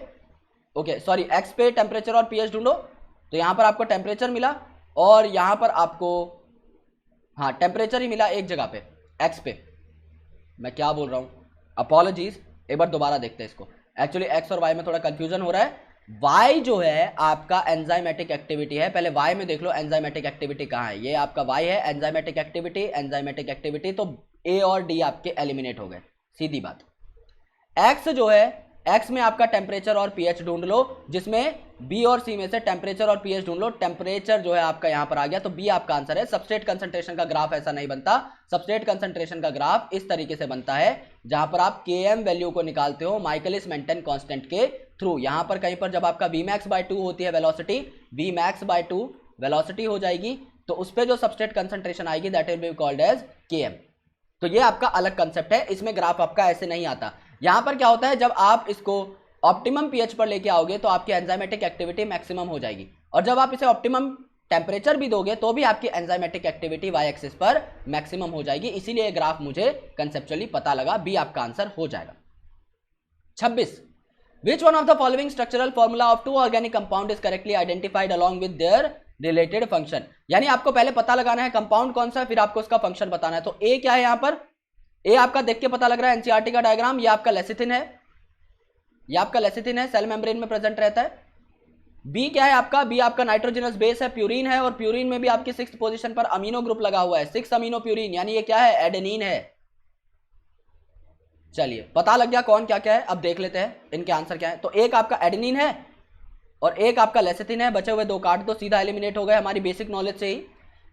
A: ओके सॉरी एक्स पे टेम्परेचर और पीएच ढूंढो, तो यहां पर आपको टेम्परेचर मिला और यहां पर आपको हाँ टेम्परेचर ही मिला एक जगह पे एक्स पे, मैं क्या बोल रहा हूं, अपॉलॉजीज, एक बार दोबारा देखते हैं इसको, एक्चुअली एक्स और वाई में थोड़ा कंफ्यूजन हो रहा है। वाई जो है आपका एंजाइमेटिक एक्टिविटी है, पहले वाई में देख लो एंजाइमेटिक एक्टिविटी कहां है, ये आपका वाई है एंजाइमेटिक एक्टिविटी, तो ए और डी आपके एलिमिनेट हो गए, सीधी बात। एक्स जो है, एक्स में आपका टेम्परेचर और पीएच ढूंढ लो, जिसमें बी और सी में से टेम्परेचर और पीएच ढूंढ लो, टेम्परेचर जो है आपका यहां पर आ गया, तो बी आपका आंसर है। सबस्ट्रेट कंसंट्रेशन का ग्राफ ऐसा नहीं बनता, सबस्ट्रेट कंसंट्रेशन का ग्राफ इस तरीके से बनता है जहां पर आप Km वैल्यू को निकालते हो माइकलिस मेंटन कांस्टेंट के थ्रू, यहां पर कहीं पर जब आपका Vmax/2 होती है वेलोसिटी, Vmax/2 वेलोसिटी हो जाएगी, तो उस पर जो सबस्ट्रेट कंसंट्रेशन आएगी that will be called as Km, तो ये आपका अलग कंसेप्ट है, इसमें ग्राफ आपका ऐसे नहीं आता। यहां पर क्या होता है, जब आप इसको ऑप्टिमम पीएच पर लेके आओगे तो आपकी एंजाइमेटिक एक्टिविटी मैक्सिमम हो जाएगी, और जब आप इसे ऑप्टिमम टेम्परेचर भी दोगे तो भी आपकी एंजाइमेटिक एक्टिविटी वाई एक्सिस पर मैक्सिमम हो जाएगी, इसीलिए ये ग्राफ मुझे कंसेप्चुअली पता लगा, बी आपका आंसर हो जाएगा। 26, विच one of the following structural formula of 2 organic compound is correctly identified along with their related function, यानी आपको पहले पता लगाना है कंपाउंड कौन सा है, फिर आपको उसका फंक्शन बताना है। तो ए क्या है, यहां पर ए आपका देख के पता लग रहा है, एनसीईआरटी का डायग्राम, ये आपका लेसिथिन है, ये आपका लेसिथिन है, सेल मेम्ब्रेन में प्रेजेंट रहता है। बी क्या है आपका, बी आपका नाइट्रोजनस बेस है, प्यूरिन है, और प्यूरिन में भी आपकी 6th पोजीशन पर अमीनो ग्रुप लगा हुआ है, 6 अमीनो प्यूरिन, यानी ये क्या है, एडेनिन है। चलिए पता लग गया कौन क्या क्या है, अब देख लेते हैं इनके आंसर क्या है। तो एक आपका एडेनिन है और एक आपका लेसिथिन है, बचे हुए 2 काट दो, सीधा एलिमिनेट हो गए हमारी बेसिक नॉलेज से ही।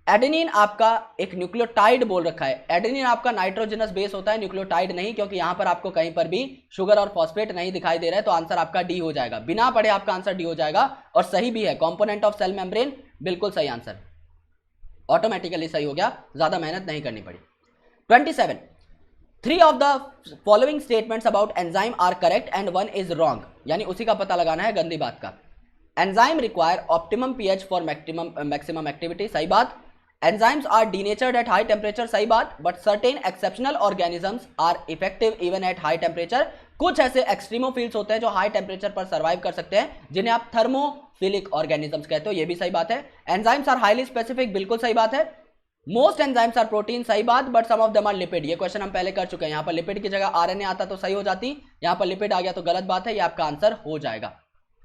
A: एडेनिन आपका एक न्यूक्लियोटाइड बोल रखा है, एडेनिन आपका नाइट्रोजनस बेस होता है, न्यूक्लियोटाइड नहीं, क्योंकि यहां पर आपको कहीं पर भी शुगर और फॉस्फेट नहीं दिखाई दे रहा है, तो आंसर आपका डी हो जाएगा, बिना पढ़े आपका आंसर डी हो जाएगा और सही भी है। कंपोनेंट ऑफ सेल मेम्ब्रेन बिल्कुल सही आंसर, ऑटोमेटिकली सही हो गया, ज्यादा मेहनत नहीं करनी पड़ी। 27 3 of the following statements about enzyme are correct and 1 is wrong, यानी उसी का पता लगाना है गंदी बात का। Enzyme require optimum pH for maximum activity, सही बात। Enzymes are denatured at high temperature, सही बात। But certain exceptional organisms are effective even at high temperature, कुछ ऐसे एक्सट्रीमोफिल्स होते हैं जो हाई टेम्परेचर पर सर्वाइव कर सकते हैं, जिन्हें आप थर्मोफिलिक ऑर्गेनिजम्स कहते हो, ये भी सही बात है। एंजाइम्स आर हाईली स्पेसिफिक, बिल्कुल सही बात है। मोस्ट एंजाइम्स आर प्रोटीन, सही बात, but some of them are lipid, ये क्वेश्चन हम पहले कर चुके हैं। यहां पर लिपिड की जगह आरएनए आता तो सही हो जाती, यहां पर लिपिड आ गया तो गलत बात है, ये आपका आंसर हो जाएगा,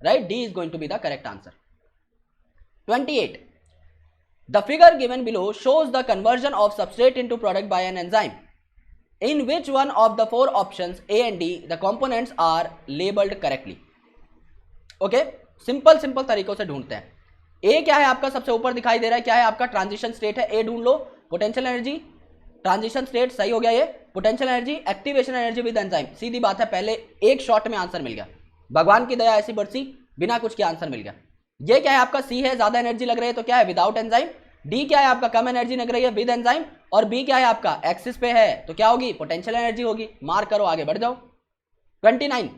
A: right. D is going to be the correct answer. 28 the figure given below shows the conversion of substrate into product by an enzyme. In which one of the 4 options A and D the components are labeled correctly? Okay, simple तरीकों से ढूंढते हैं। ए क्या है आपका, सबसे ऊपर दिखाई दे रहा है, क्या है आपका ट्रांजिशन स्टेट है, ए ढूंढ लो। पोटेंशियल एनर्जी, ट्रांजिशन स्टेट, सही हो गया ये। Potential energy, activation energy with enzyme, सीधी बात है, पहले एक शॉट में आंसर मिल गया, भगवान की दया ऐसी बरसी, बिना कुछ के आंसर मिल गया। ये क्या है आपका, सी है, ज्यादा एनर्जी लग रही है तो क्या है, विदाउट एंजाइम। डी क्या है आपका, कम एनर्जी लग रही है, विद एंजाइम। और बी क्या है आपका, एक्सिस पे है तो क्या होगी, पोटेंशियल एनर्जी होगी। मार्क करो, आगे बढ़ जाओ। 29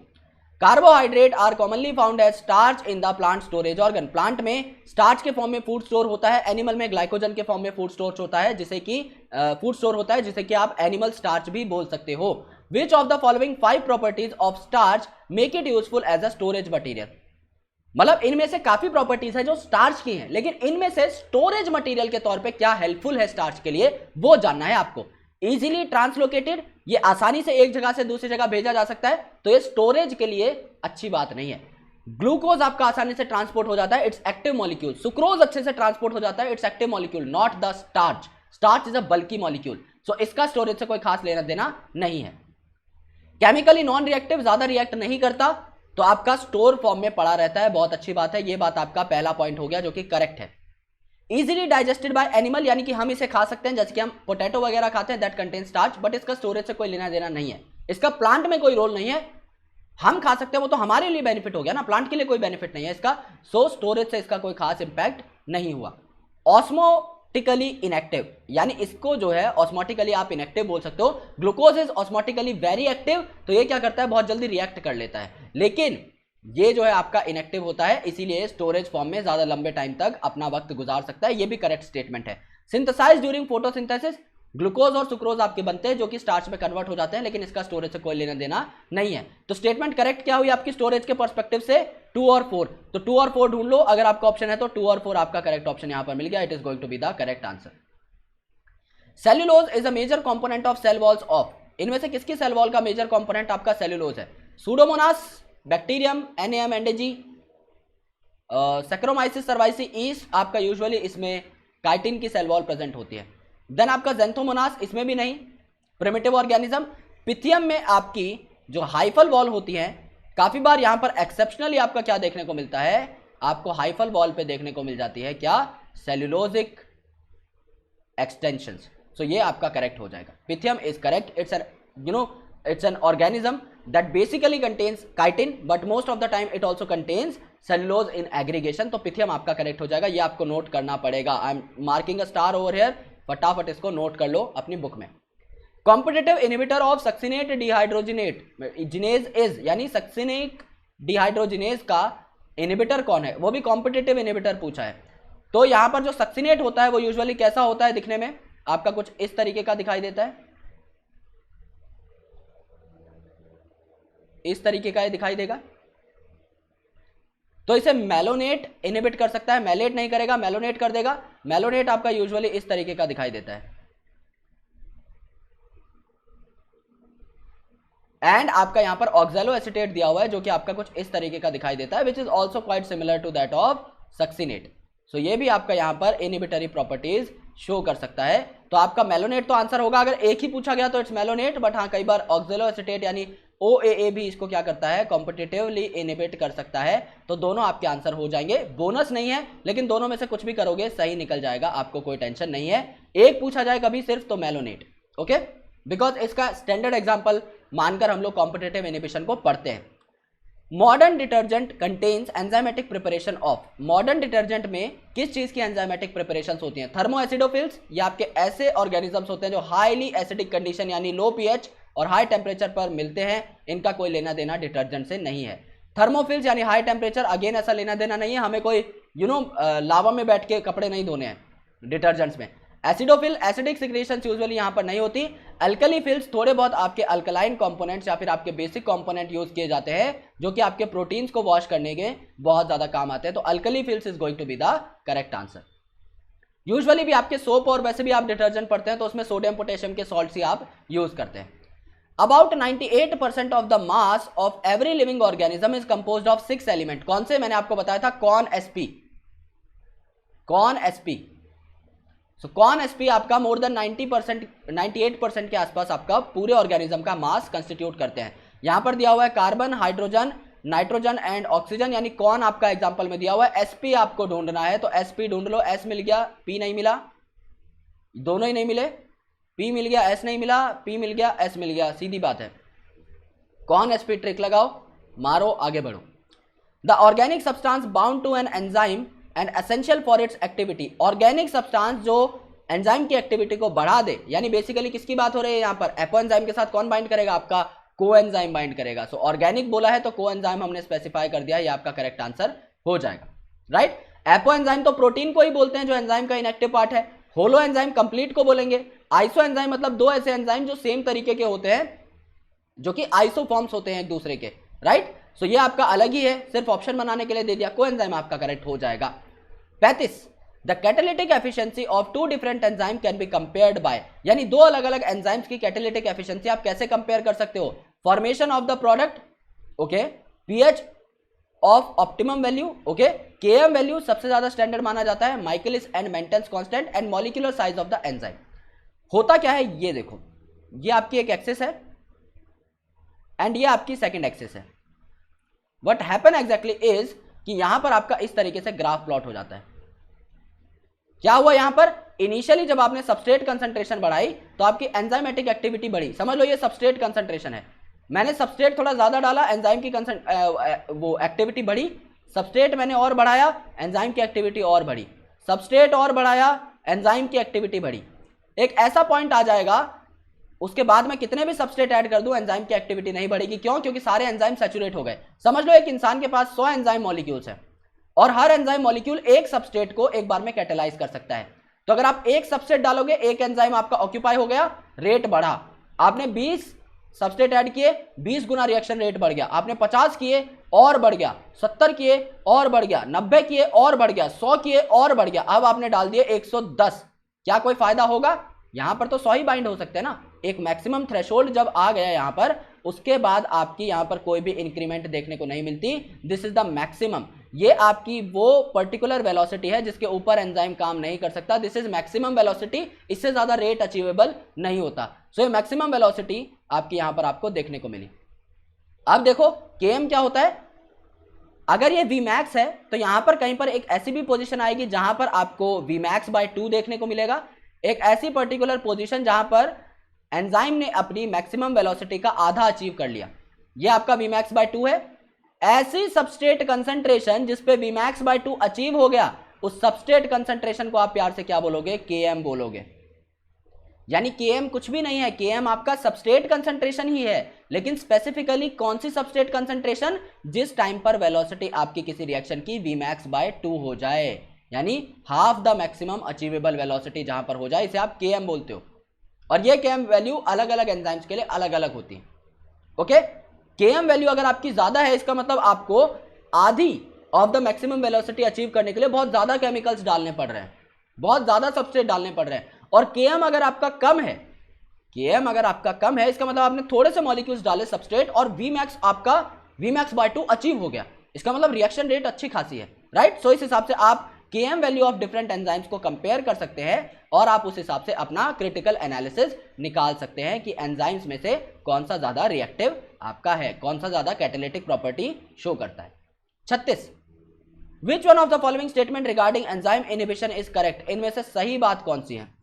A: carbohydrate are commonly found as starch in the plant storage organ, plant में स्टार्च के फॉर्म में फूड स्टोर होता है, एनिमल में ग्लाइकोजन के फॉर्म में फूड स्टोर होता है, जिसे कि फूड स्टोर होता है, जिसे कि आप एनिमल स्टार्च भी बोल सकते हो। Which of the following 5 properties of starch make it useful as a storage material, मतलब इनमें से काफी प्रॉपर्टीज है जो स्टार्च की हैं, लेकिन इनमें से स्टोरेज मटेरियल के तौर पे क्या हेल्पफुल है स्टार्च के लिए, वो जानना है आपको। इजीली ट्रांसलोकेटेड, ये आसानी से एक जगह से दूसरी जगह भेजा जा सकता है, तो ये स्टोरेज के लिए अच्छी बात नहीं है। ग्लूकोज आपका आसानी से ट्रांसपोर्ट हो जाता है, इट्स एक्टिव मॉलिक्यूल। सुक्रोज अच्छे से ट्रांसपोर्ट हो जाता है, it's active molecule, not the starch. Starch is a bulky molecule, so इसका स्टोरेज से कोई खास लेना देना नहीं है। केमिकली नॉन रिएक्टिव, ज्यादा रिएक्ट नहीं करता, तो आपका स्टोर फॉर्म में पड़ा रहता है, बहुत अच्छी बात है। ये बात आपका पहला पॉइंट हो गया जो कि करेक्ट है। इजीली डाइजेस्टेड बाय एनिमल, यानी कि हम इसे खा सकते हैं, जैसे कि हम पोटैटो वगैरह खाते हैं, दैट कंटेन स्टार्च, बट इसका स्टोरेज से कोई लेना देना नहीं है, इसका प्लांट में कोई रोल नहीं है। हम खा सकते हैं, वो तो हमारे लिए बेनिफिट हो गया ना, प्लांट के लिए कोई बेनिफिट नहीं है इसका, सो स्टोरेज से इसका कोई खास इंपैक्ट नहीं हुआ। ऑस्मोटिकली इनएक्टिव, यानी इसको जो है ऑस्मोटिकली आप इनएक्टिव बोल सकते हो। Glucose is osmotically very active, तो ये क्या करता है, बहुत जल्दी रिएक्ट कर लेता है, लेकिन ये जो है आपका इनएक्टिव होता है, इसीलिए स्टोरेज फॉर्म में ज्यादा लंबे टाइम तक अपना वक्त गुजार सकता है, ये भी करेक्ट स्टेटमेंट है। सिंथेसाइज ड्यूरिंग फोटोसिंथेसिस, ग्लूकोज और सुक्रोज आपके बनते हैं जो कि स्टार्च में कन्वर्ट हो जाते हैं, लेकिन इसका स्टोरेज से कोई लेना देना नहीं है। तो स्टेटमेंट करेक्ट क्या हुई आपकी स्टोरेज के पर्सपेक्टिव से, 2 और 4, तो 2 और 4 ढूंढ लो, अगर आपका ऑप्शन है तो 2 और 4 आपका करेक्ट ऑप्शन यहां पर मिल गया, it is going to be the correct answer. Cellulose is a major component of cell walls of, इनमें से किसकी सेल वॉल का मेजर कंपोनेंट आपका सेल्यूलोज है, सूडोमोनास, बैक्टीरियम, एनएम एंडेजी, सैक्रोमाइसिस सर्वाइसी ईस्ट, आपका यूजुअली इसमें काइटिन की सेल वॉल प्रेजेंट होती है। देन आपका ज़ेंथोमोनास, इसमें भी नहीं, प्रिमिटिव ऑर्गेनिज्म। पिथियम में आपकी जो हाइफल वॉल होती है, काफी बार यहां पर एक्सेप्शनली आपका क्या देखने को मिलता है, आपको हाइफल वॉल पे देखने को मिल जाती है क्या, सेल्यूलोजिक एक्सटेंशंस, सो ये आपका करेक्ट हो जाएगा। Pythium is correct, it's an organism that basically contains chitin but most of the time it also contains cellulose in aggregation, तो पिथियम आपका करेक्ट हो जाएगा, ये आपको नोट करना पड़ेगा। I am marking a star over here, फटाफट इसको नोट कर लो अपनी बुक में। Competitive inhibitor of succinate dehydrogenase is, यानी सक्सिनिक डिहाइड्रोजिनेज का इनहिबिटर कौन है, वो भी कॉम्पिटिटिव इनहिबिटर पूछा है। तो यहां पर जो सक्सिनेट होता है वो यूजुअली कैसा होता है दिखने में, आपका कुछ इस तरीके का दिखाई देता है, इस तरीके का ये दिखाई देगा। तो इसे मेलोनेट इनहिबिट कर सकता है, मेलेट नहीं करेगा, मेलोनेट कर देगा। मेलोनेट आपका यूजुअली इस तरीके का दिखाई देता है, एंड आपका यहां पर ऑक्सैलो एसीटेट दिया हुआ है जो कि आपका कुछ इस तरीके का दिखाई देता है, which is also quite similar to that of succinate. So ये भी आपका यहां पर इनहिबिटरी प्रॉपर्टीज शो कर सकता है। तो आपका मेलोनेट तो आंसर होगा, अगर एक ही पूछा गया तो इट्स मेलोनेट, बट हाँ कई बार ऑक्सैलो एसीटेट यानी OAA भी इसको क्या करता है, कॉम्पिटिटिवली इनहिबिट कर सकता है। तो दोनों आपके आंसर हो जाएंगे। बोनस नहीं है, लेकिन दोनों में से कुछ भी करोगे सही निकल जाएगा, आपको कोई टेंशन नहीं है। एक पूछा जाए कभी सिर्फ तो मेलोनेट, ओके, बिकॉज इसका स्टैंडर्ड एग्जाम्पल मानकर हम लोग कॉम्पिटिटिव इनहिबिशन को पढ़ते हैं। Modern detergent contains enzymatic preparation of, modern detergent में किस चीज की एंजाइमेटिक प्रिपरेशंस होती हैं? थर्मो एसिडोफिल्स, या आपके ऐसे ऑर्गेनिजम्स होते हैं जो हाईली एसिडिक कंडीशन यानी लो पीएच और हाई टेम्परेचर पर मिलते हैं, इनका कोई लेना देना डिटर्जेंट से नहीं है। थर्मोफिल्स यानी हाई टेम्परेचर, अगेन ऐसा लेना देना नहीं है, हमें कोई लावा में बैठ के कपड़े नहीं धोने हैं डिटर्जेंट्स में। एसिडोफिल, एसिडिक सिक्रेशंस यूजुअली यहां पर नहीं होती। अल्कली फिल्स, थोड़े बहुत आपके अल्कलाइन कंपोनेंट्स या फिर आपके बेसिक कंपोनेंट यूज किए जाते हैं जो कि आपके प्रोटीन्स को वॉश करने के बहुत ज्यादा काम आते हैं। तो alkaliphiles is going to be the correct answer. Usually भी आपके सोप और वैसे भी आप डिटर्जेंट पढ़ते हैं तो उसमें सोडियम पोटेशियम के सॉल्ट्स ही आप यूज करते हैं। About 98% of the mass of every living organism is composed of 6 element. कौन से? मैंने आपको बताया था कॉर्न एसपी, कॉर्न एसपी। सो कॉर्न एसपी आपका मोर देन 90%, 98% के आसपास आपका पूरे ऑर्गेनिज्म का मास कंस्टिट्यूट करते हैं। यहां पर दिया हुआ है carbon, hydrogen, nitrogen and oxygen, यानी कौन आपका एग्जांपल में दिया हुआ है। एसपी आपको ढूंढना है तो एसपी ढूंढ लो। एस मिल गया, पी नहीं मिला, दोनों ही नहीं मिले, पी मिल गया, एस नहीं मिला, पी मिल गया, एस मिल गया, सीधी बात है। कौन एसपी ट्रिक लगाओ, मारो, आगे बढ़ो। The organic substance bound to an enzyme and essential for its activity, organic substance जो एंजाइम की एक्टिविटी को बढ़ा दे, यानी बेसिकली किसकी बात हो रही है यहाँ पर? एपो एंजाइम के साथ कौन बाइंड करेगा? आपका कोएंजाइम बाइंड करेगा। सो ऑर्गेनिक बोला है तो कोएंजाइम हमने स्पेसिफाई कर दिया, ये आपका करेक्ट आंसर हो जाएगा, राइट। एपो एंजाइम तो प्रोटीन को ही बोलते हैं जो एंजाइम का इनएक्टिव पार्ट है। होलो एंजाइम कंप्लीट को बोलेंगे। आइसो एंजाइम मतलब दो ऐसे एंजाइम जो सेम तरीके के होते हैं, जो कि आइसोफॉर्म्स होते हैं एक दूसरे के, राइट। सो ये आपका अलग ही है, सिर्फ ऑप्शन बनाने के लिए दे दिया। कोएंजाइम आपका करेक्ट हो जाएगा। 35, the catalytic efficiency of 2 different enzyme can be compared by, यानी दो अलग अलग एंजाइम्स की कैटालिटिक एफिशिएंसी आप कैसे कंपेयर कर सकते हो? Formation of the product, okay, pH of optimum value, okay, Km value सबसे ज्यादा स्टैंडर्ड माना जाता है, Michaelis and Menten's constant and molecular size of the enzyme. होता क्या है ये देखो, ये आपकी एक एक्सिस है एंड ये आपकी सेकंड एक्सिस है। व्हाट हैपन एग्जैक्टली इज कि यहां पर आपका इस तरीके से ग्राफ प्लॉट हो जाता है। क्या हुआ यहां पर? इनिशियली जब आपने सबस्ट्रेट कंसंट्रेशन बढ़ाई तो आपकी एंजाइमेटिक एक्टिविटी बढ़ी। समझ लो ये सबस्ट्रेट कंसंट्रेशन है, मैंने सबस्ट्रेट थोड़ा ज्यादा डाला, एंजाइम की वो एक्टिविटी बढ़ी। सबस्ट्रेट मैंने और बढ़ाया, एंजाइम की एक्टिविटी और बढ़ी। सबस्ट्रेट और बढ़ाया, एंजाइम की एक्टिविटी बढ़ी। एक ऐसा पॉइंट आ जाएगा उसके बाद में कितने भी सबस्ट्रेट ऐड कर दूं एंजाइम की एक्टिविटी नहीं बढ़ेगी। क्यों? क्योंकि सारे एंजाइम सैचुरेट हो गए। समझ लो एक इंसान के पास 100 एंजाइम मॉलिक्यूल्स है और हर एंजाइम मॉलिक्यूल एक सबस्ट्रेट को एक बार में कैटेलाइज कर सकता है। तो अगर आप एक सबस्ट्रेट डालोगे, एक एंजाइम आपका ऑक्यूपाई हो गया, रेट बढ़ा। आपने 20 सबस्ट्रेट ऐड किए, 20 गुना रिएक्शन रेट बढ़ गया। आपने 50 किए और बढ़ गया, 70 किए और बढ़ गया, 90 किए और बढ़ गया, 100 किए और बढ़ गया। अब आपने डाल दिए 110, क्या कोई फायदा होगा? यहां पर तो 100 ही बाइंड हो सकते हैं ना। एक मैक्सिमम थ्रेशोल्ड जब आ गया यहां पर, उसके बाद आपकी यहां पर कोई भी इंक्रीमेंट देखने को नहीं मिलती। This is the maximum. ये आपकी वो पर्टिकुलर वेलोसिटी है जिसके ऊपर एंजाइम काम नहीं कर सकता। दिस इज मैक्सिमम वेलोसिटी, इससे ज्यादा रेट अचीवेबल नहीं होता। सो ये मैक्सिमम वेलोसिटी आपकी यहां पर आपको देखने को मिली। अब देखो Km क्या होता है? अगर ये Vmax है तो यहां पर कहीं पर एक ऐसी भी पोजीशन आएगी जहां पर आपको Vmax/2 देखने को मिलेगा। एक ऐसी पर्टिकुलर पोजीशन जहां पर एंजाइम ने अपनी मैक्सिमम वेलोसिटी का आधा अचीव कर लिया, ये आपका Vmax/2 है। ऐसी सबस्ट्रेट कंसंट्रेशन जिस पे Vmax/2 अचीव हो गया, उस सबस्ट्रेट कंसंट्रेशन को आप प्यार से क्या बोलोगे? Km बोलोगे। यानी Km कुछ भी नहीं है, Km आपका सबस्ट्रेट कंसंट्रेशन ही है। लेकिन स्पेसिफिकली कौन सी सबस्ट्रेट कंसंट्रेशन? जिस टाइम पर वेलोसिटी आपकी किसी रिएक्शन की Vmax/2 हो जाए, यानी half the maximum achievable velocity जहां पर हो जाए, इसे आप Km बोलते हो। और ये Km वैल्यू अलग अलग एंजाइम्स के लिए अलग अलग होती है। ओके, Km वैल्यू अगर आपकी ज्यादा है, इसका मतलब आपको आधी of the maximum velocity achieve करने के लिए बहुत ज्यादा केमिकल्स डालने पड़ रहे हैं, बहुत ज्यादा सबस्ट्रेट डालने पड़ रहे हैं। और Km अगर आपका कम है, Km अगर आपका कम है, इसका मतलब आपने थोड़े से मॉलिक्यूल्स डाले सबस्ट्रेट और Vmax आपका Vmax/2 अचीव हो गया, इसका मतलब रिएक्शन रेट अच्छी खासी है, राइट। सो इस हिसाब से आप Km value of different enzymes को कंपेयर कर सकते हैं और आप उस हिसाब से अपना क्रिटिकल एनालिसिस निकाल सकते हैं कि एंजाइम्स में से कौन सा ज्यादा रिएक्टिव आपका है, कौन सा ज्यादा कैटालिटिक प्रॉपर्टी शो करता है। 36, which one of the following statement regarding enzyme inhibition is correct, इनमें से सही बात कौन सी है।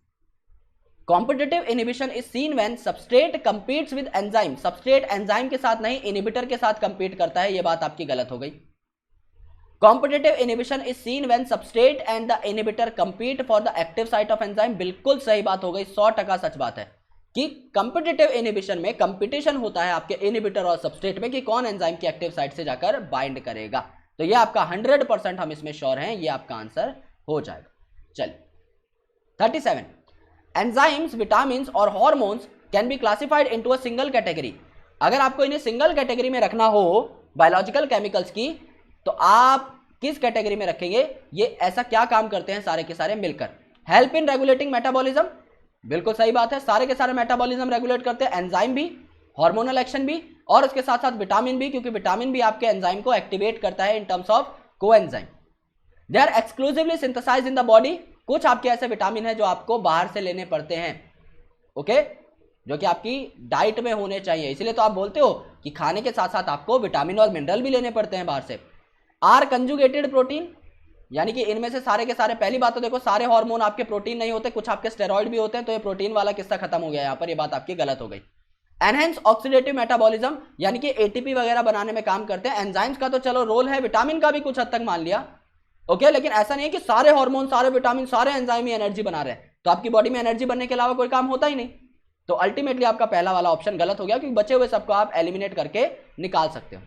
A: Competitive inhibition is seen when substrate competes with enzyme, substrate enzyme के साथ नहीं इनहिबिटर के साथ कंपीट करता है, यह बात आपकी गलत हो गई। Competitive inhibition is seen when substrate and the inhibitor compete for the active site of enzyme, बिल्कुल सही बात हो गई, 100% सच बात है कि कॉम्पिटिटिव इनहिबिशन में कंपटीशन होता है आपके इनहिबिटर और सबस्ट्रेट में कि कौन एंजाइम की एक्टिव साइट से जाकर बाइंड करेगा। तो ये आपका 100% हम इसमें श्योर हैं, ये आपका आंसर हो जाएगा। चलिए 37, एंजाइम्स, विटामिन्स और hormones can be classified into a single category, अगर आपको इन्हें सिंगल कैटेगरी में रखना हो बायोलॉजिकल केमिकल्स की, तो आप किस कैटेगरी में रखेंगे। ये ऐसा क्या काम करते हैं सारे के सारे मिलकर, हेल्प इन रेगुलेटिंग मेटाबॉलिज्म, बिल्कुल सही बात है, सारे के सारे मेटाबॉलिज्म रेगुलेट करते हैं, एंजाइम भी, हार्मोनल एक्शन भी, और उसके साथ साथ विटामिन भी, क्योंकि विटामिन भी आपके एंजाइम को एक्टिवेट करता है in terms of coenzyme. They are exclusively synthesized in the body, कुछ आपके ऐसे विटामिन है जो आपको बाहर से लेने पड़ते हैं, ओके, जो कि आपकी डाइट में होने चाहिए, इसलिए तो आप बोलते हो कि खाने के साथ साथ आपको विटामिन और मिनरल भी लेने पड़ते हैं बाहर से। आर कंजुगेटेड प्रोटीन, यानी कि इनमें से सारे के सारे, पहली बात तो देखो सारे हार्मोन आपके प्रोटीन नहीं होते, कुछ आपके स्टेरॉइड भी होते हैं, तो ये प्रोटीन वाला किस्सा खत्म हो गया, यहाँ पर ये बात आपकी गलत हो गई। एनहेंस ऑक्सीडेटिव मेटाबॉलिज्म, यानी कि एटीपी वगैरह बनाने में काम करते हैं, एंजाइम्स का तो चलो रोल है, विटामिन का भी कुछ हद तक मान लिया, ओके, लेकिन ऐसा नहीं है कि सारे हार्मोन, सारे विटामिन, सारे एंजाइम ही एनर्जी बना रहे हैं, तो आपकी बॉडी में एनर्जी बनने के अलावा कोई काम होता ही नहीं, तो अल्टीमेटली आपका पहला वाला ऑप्शन गलत हो गया, क्योंकि बचे हुए सबको आप एलिमिनेट करके निकाल सकते हो।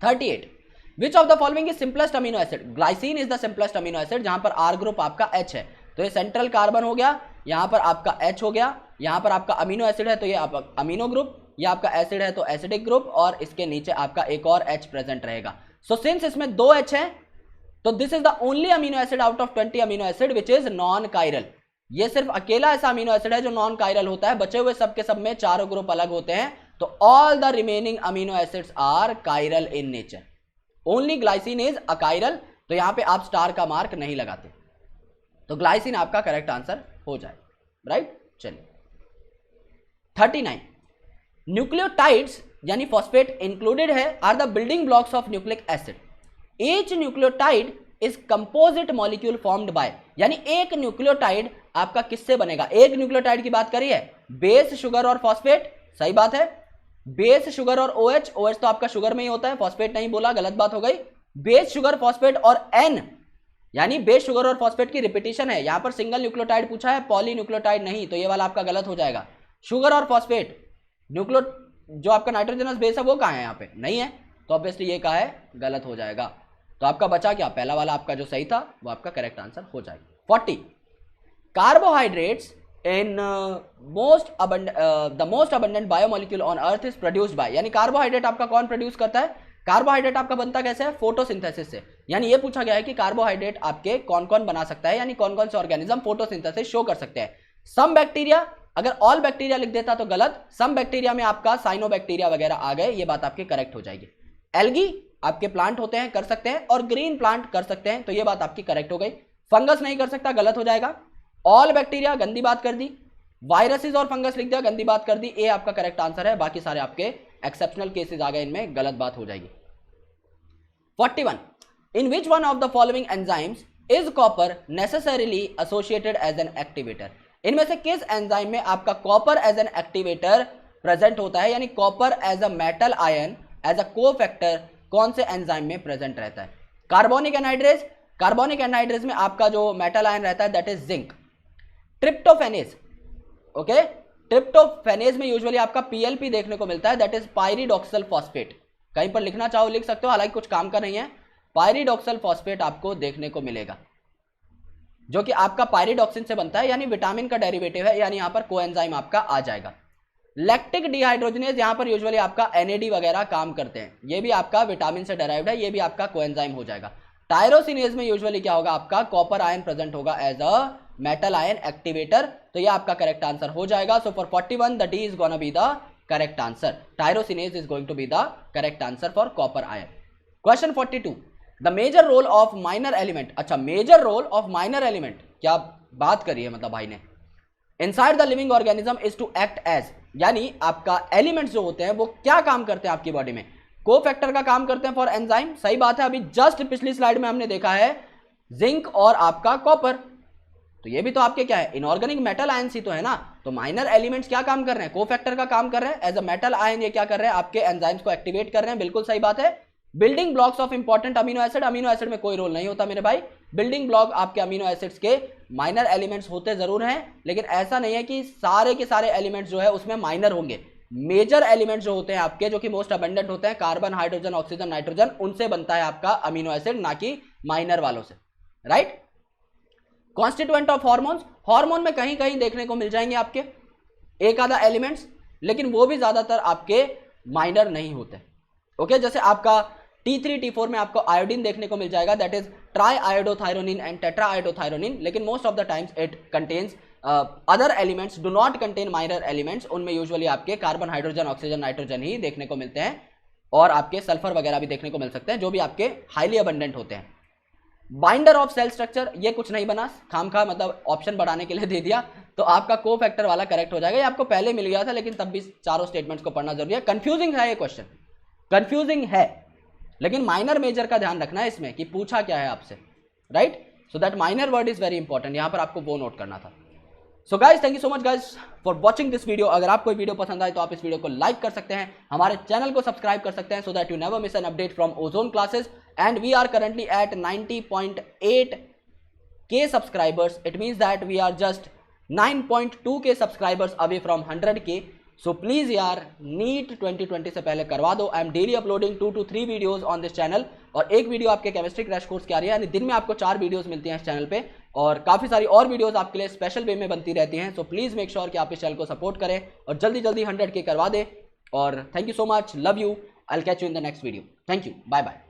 A: 38, विच of the following is simplest amino acid, glycine is the simplest amino acid, जहां पर आर ग्रुप आपका H है, तो ये सेंट्रल कार्बन हो गया, यहां पर आपका H हो गया, यहां पर आपका अमीनो एसिड है तो ये आपका अमीनो ग्रुप, ये आपका एसिड है तो एसिडिक ग्रुप, और इसके नीचे आपका एक और H प्रेजेंट रहेगा। सो सिंस इसमें 2 H है, तो this is the only amino acid out of 20 amino acid which is non chiral, ये सिर्फ अकेला ऐसा अमीनो एसिड है जो नॉन कायरल होता है, बचे हुए सबके सब में चारों ग्रुप अलग होते हैं, तो all the remaining amino acids are chiral in nature, only glycine is achiral, तो यहां पे आप स्टार का मार्क नहीं लगाते, तो ग्लाइसिन आपका करेक्ट आंसर हो जाए, राइट। चलिए 39, न्यूक्लियोटाइड्स यानी फॉस्फेट इंक्लूडेड है are the building blocks of nucleic acid, each nucleotide is composite molecule formed by, यानी एक न्यूक्लियोटाइड आपका किससे बनेगा, एक न्यूक्लियोटाइड की बात करिए, बेस, शुगर और फॉस्फेट, सही बात है, बेस, शुगर और OH, OH तो आपका शुगर में ही होता है, फॉस्फेट नहीं बोला, गलत बात हो गई, बेस, शुगर, फॉस्फेट और N, यानी बेस, शुगर और फॉस्फेट की रिपीटिशन है, यहां पर सिंगल न्यूक्लियोटाइड पूछा है, पॉली न्यूक्लियोटाइड नहीं, तो ये वाला आपका गलत हो जाएगा। शुगर और फॉस्फेट न्यूक्लियो, जो आपका नाइट्रोजनस बेस है वो कहां है, यहाँ पे नहीं है, तो ऑब्वियसली ये कहा है, गलत हो जाएगा, तो आपका बचा क्या, पहला वाला आपका जो सही था वो आपका करेक्ट आंसर हो जाएगा। 40, carbohydrates in the most abundant biomolecule on earth is produced by, यानी कार्बोहाइड्रेट आपका कौन प्रोड्यूस करता है, कार्बोहाइड्रेट आपका बनता कैसे है, फोटोसिंथेसिस से, यानी ये पूछा गया है कि कार्बोहाइड्रेट आपके कौन कौन बना सकता है, यानी कौन कौन से ऑर्गेनिज्म फोटोसिंथेसिस शो कर सकते हैं। सम बैक्टीरिया, अगर ऑल बैक्टीरिया लिख देता तो गलत, सम बैक्टीरिया में आपका साइनोबैक्टीरिया वगैरह आ गए, ये बात आपकी करेक्ट हो जाएगी। एल्गी आपके प्लांट होते हैं, कर सकते हैं, और ग्रीन प्लांट कर सकते हैं, तो ये बात आपकी करेक्ट हो गई। फंगस नहीं कर सकता, गलत हो जाएगा। ऑल बैक्टीरिया गंदी बात कर दी, वायरसेस और फंगस लिख दिया, गंदी बात कर दी, ए आपका करेक्ट आंसर है, बाकी सारे आपके एक्सेप्शनल केसेस आ गए, इनमें गलत बात हो जाएगी। 41, in which one of the following enzymes is copper necessarily associated as an activator, इनमें से किस एंजाइम में आपका copper as an activator present होता है, यानी copper as a metal ion as a cofactor कौन से एंजाइम में प्रेजेंट रहता है। कार्बोनिक एनहाइड्रेज, कार्बोनिक एनहाइड्रेज में आपका जो मेटल आयन रहता है दैट इज जिंक। ट्रिप्टोफेनेज, ओके, ट्रिप्टोफेनेज में यूजुअली आपका PLP देखने को मिलता है, दैट इज पायरिडॉक्सल फॉस्फेट, कहीं पर लिखना चाहो लिख सकते हो, हालांकि कुछ काम का नहीं है, पायरिडॉक्सल फॉस्फेट आपको देखने को मिलेगा, जो कि आपका पायरिडॉक्सिन से बनता है, यानी विटामिन का डेरिवेटिव है, यानी यहां पर कोएंजाइम आपका आ जाएगा। लैक्टिक डिहाइड्रोजनेज, यहां पर यूजुअली आपका NAD वगैरह काम करते हैं, ये भी आपका विटामिन से डेराइव्ड है, ये भी आपका कोएंजाइम हो जाएगा। टायरोसिनेज में यूजुअली क्या होगा, आपका कॉपर आयन प्रेजेंट होगा as a metal ion activator, तो ये आपका करेक्ट आंसर हो जाएगा। So for 41 the D is gonna be the correct answer, tyrosinase is going to be the correct answer for copper ion. Question 42, the major role of minor element, अच्छा major role of minor element, क्या बात करी है मतलब भाई ने, inside the living organism is to act as, यानी आपका एलिमेंट्स जो होते हैं वो क्या काम करते हैं आपकी बॉडी में, कोफैक्टर का काम करते हैं फॉर एंजाइम, सही बात है। अभी जस्ट पिछली स्लाइड में हमने देखा है जिंक और आपका कॉपर, तो ये भी तो आपके क्या है, इनऑर्गेनिक मेटल आयंस ही तो है ना। तो माइनर एलिमेंट्स क्या काम कर रहे हैं, कोफैक्टर का काम कर रहे हैं, एज अ मेटल आयन ये क्या कर रहे हैं, आपके एंजाइम्स को एक्टिवेट कर रहे हैं, बिल्कुल सही बात है। Building blocks of important amino acid, amino acid में कोई रोल नहीं होता मेरे भाई, बिल्डिंग ब्लॉक आपके अमीनो एसिड्स के माइनर एलिमेंट्स होते जरूर हैं, लेकिन ऐसा नहीं है कि सारे के सारे एलिमेंट्स जो है उसमें माइनर होंगे। मेजर एलिमेंट्स जो होते हैं आपके, जो कि मोस्ट अबंडेंट होते हैं, कार्बन, हाइड्रोजन, ऑक्सीजन, नाइट्रोजन, उनसे बनता है आपका अमीनो एसिड, ना कि माइनर वालों से, right. Constituent of hormones, hormone में कहीं कहीं देखने को मिल जाएंगे आपके एक आधा एलिमेंट्स, लेकिन वो भी ज्यादातर आपके माइनर नहीं होते। ओके, जैसे आपका T3 T4 में आपको आयोडीन देखने को मिल जाएगा, that is triiodothyronine and tetraiodothyronine, लेकिन most of the times it contains other elements, do not contain minor elements. उनमें यूजुअली आपके कार्बन, हाइड्रोजन, ऑक्सीजन, नाइट्रोजन ही देखने को मिलते हैं, और आपके सल्फर वगैरह भी देखने को मिल सकते हैं, जो भी आपके हाईली अबंडेंट होते हैं। बाइंडर ऑफ सेल स्ट्रक्चर, ये कुछ नहीं बना, खामखा मतलब ऑप्शन बढ़ाने के लिए दे दिया, तो आपका कोफैक्टर वाला करेक्ट हो जाएगा। ये आपको पहले मिल गया था, लेकिन तब भी चारों स्टेटमेंट्स को पढ़ना जरूरी है। कंफ्यूजिंग है ये क्वेश्चन, कंफ्यूजिंग है, लेकिन माइनर मेजर का ध्यान रखना है इसमें कि पूछा क्या है आपसे, right. So that minor word is very important, यहां पर आपको वो नोट करना था। So guys, thank you so much guys for watching this video. अगर आपको वीडियो पसंद आए तो आप इस वीडियो को लाइक कर सकते हैं, हमारे चैनल को सब्सक्राइब कर सकते हैं, so that you never miss an update from Ozone Classes. And we are currently at 90.8K subscribers. It means that we are just 9.2K subscribers away from 100K. So please यार, NEET 2020 से पहले करवा दो। I am daily uploading 2 to 3 videos on this channel, और एक video आपके chemistry crash course की आ रही है, यानी दिन में आपको 4 वीडियोस मिलती हैं इस चैनल पे, और काफ़ी सारी और वीडियोस आपके लिए स्पेशल वे में बनती रहती हैं। सो प्लीज़ मेक श्योर कि आप इस चैनल को सपोर्ट करें और जल्दी जल्दी 100K करवा दें। और thank you so much, love you, I will catch you in the next video. Thank you, bye bye.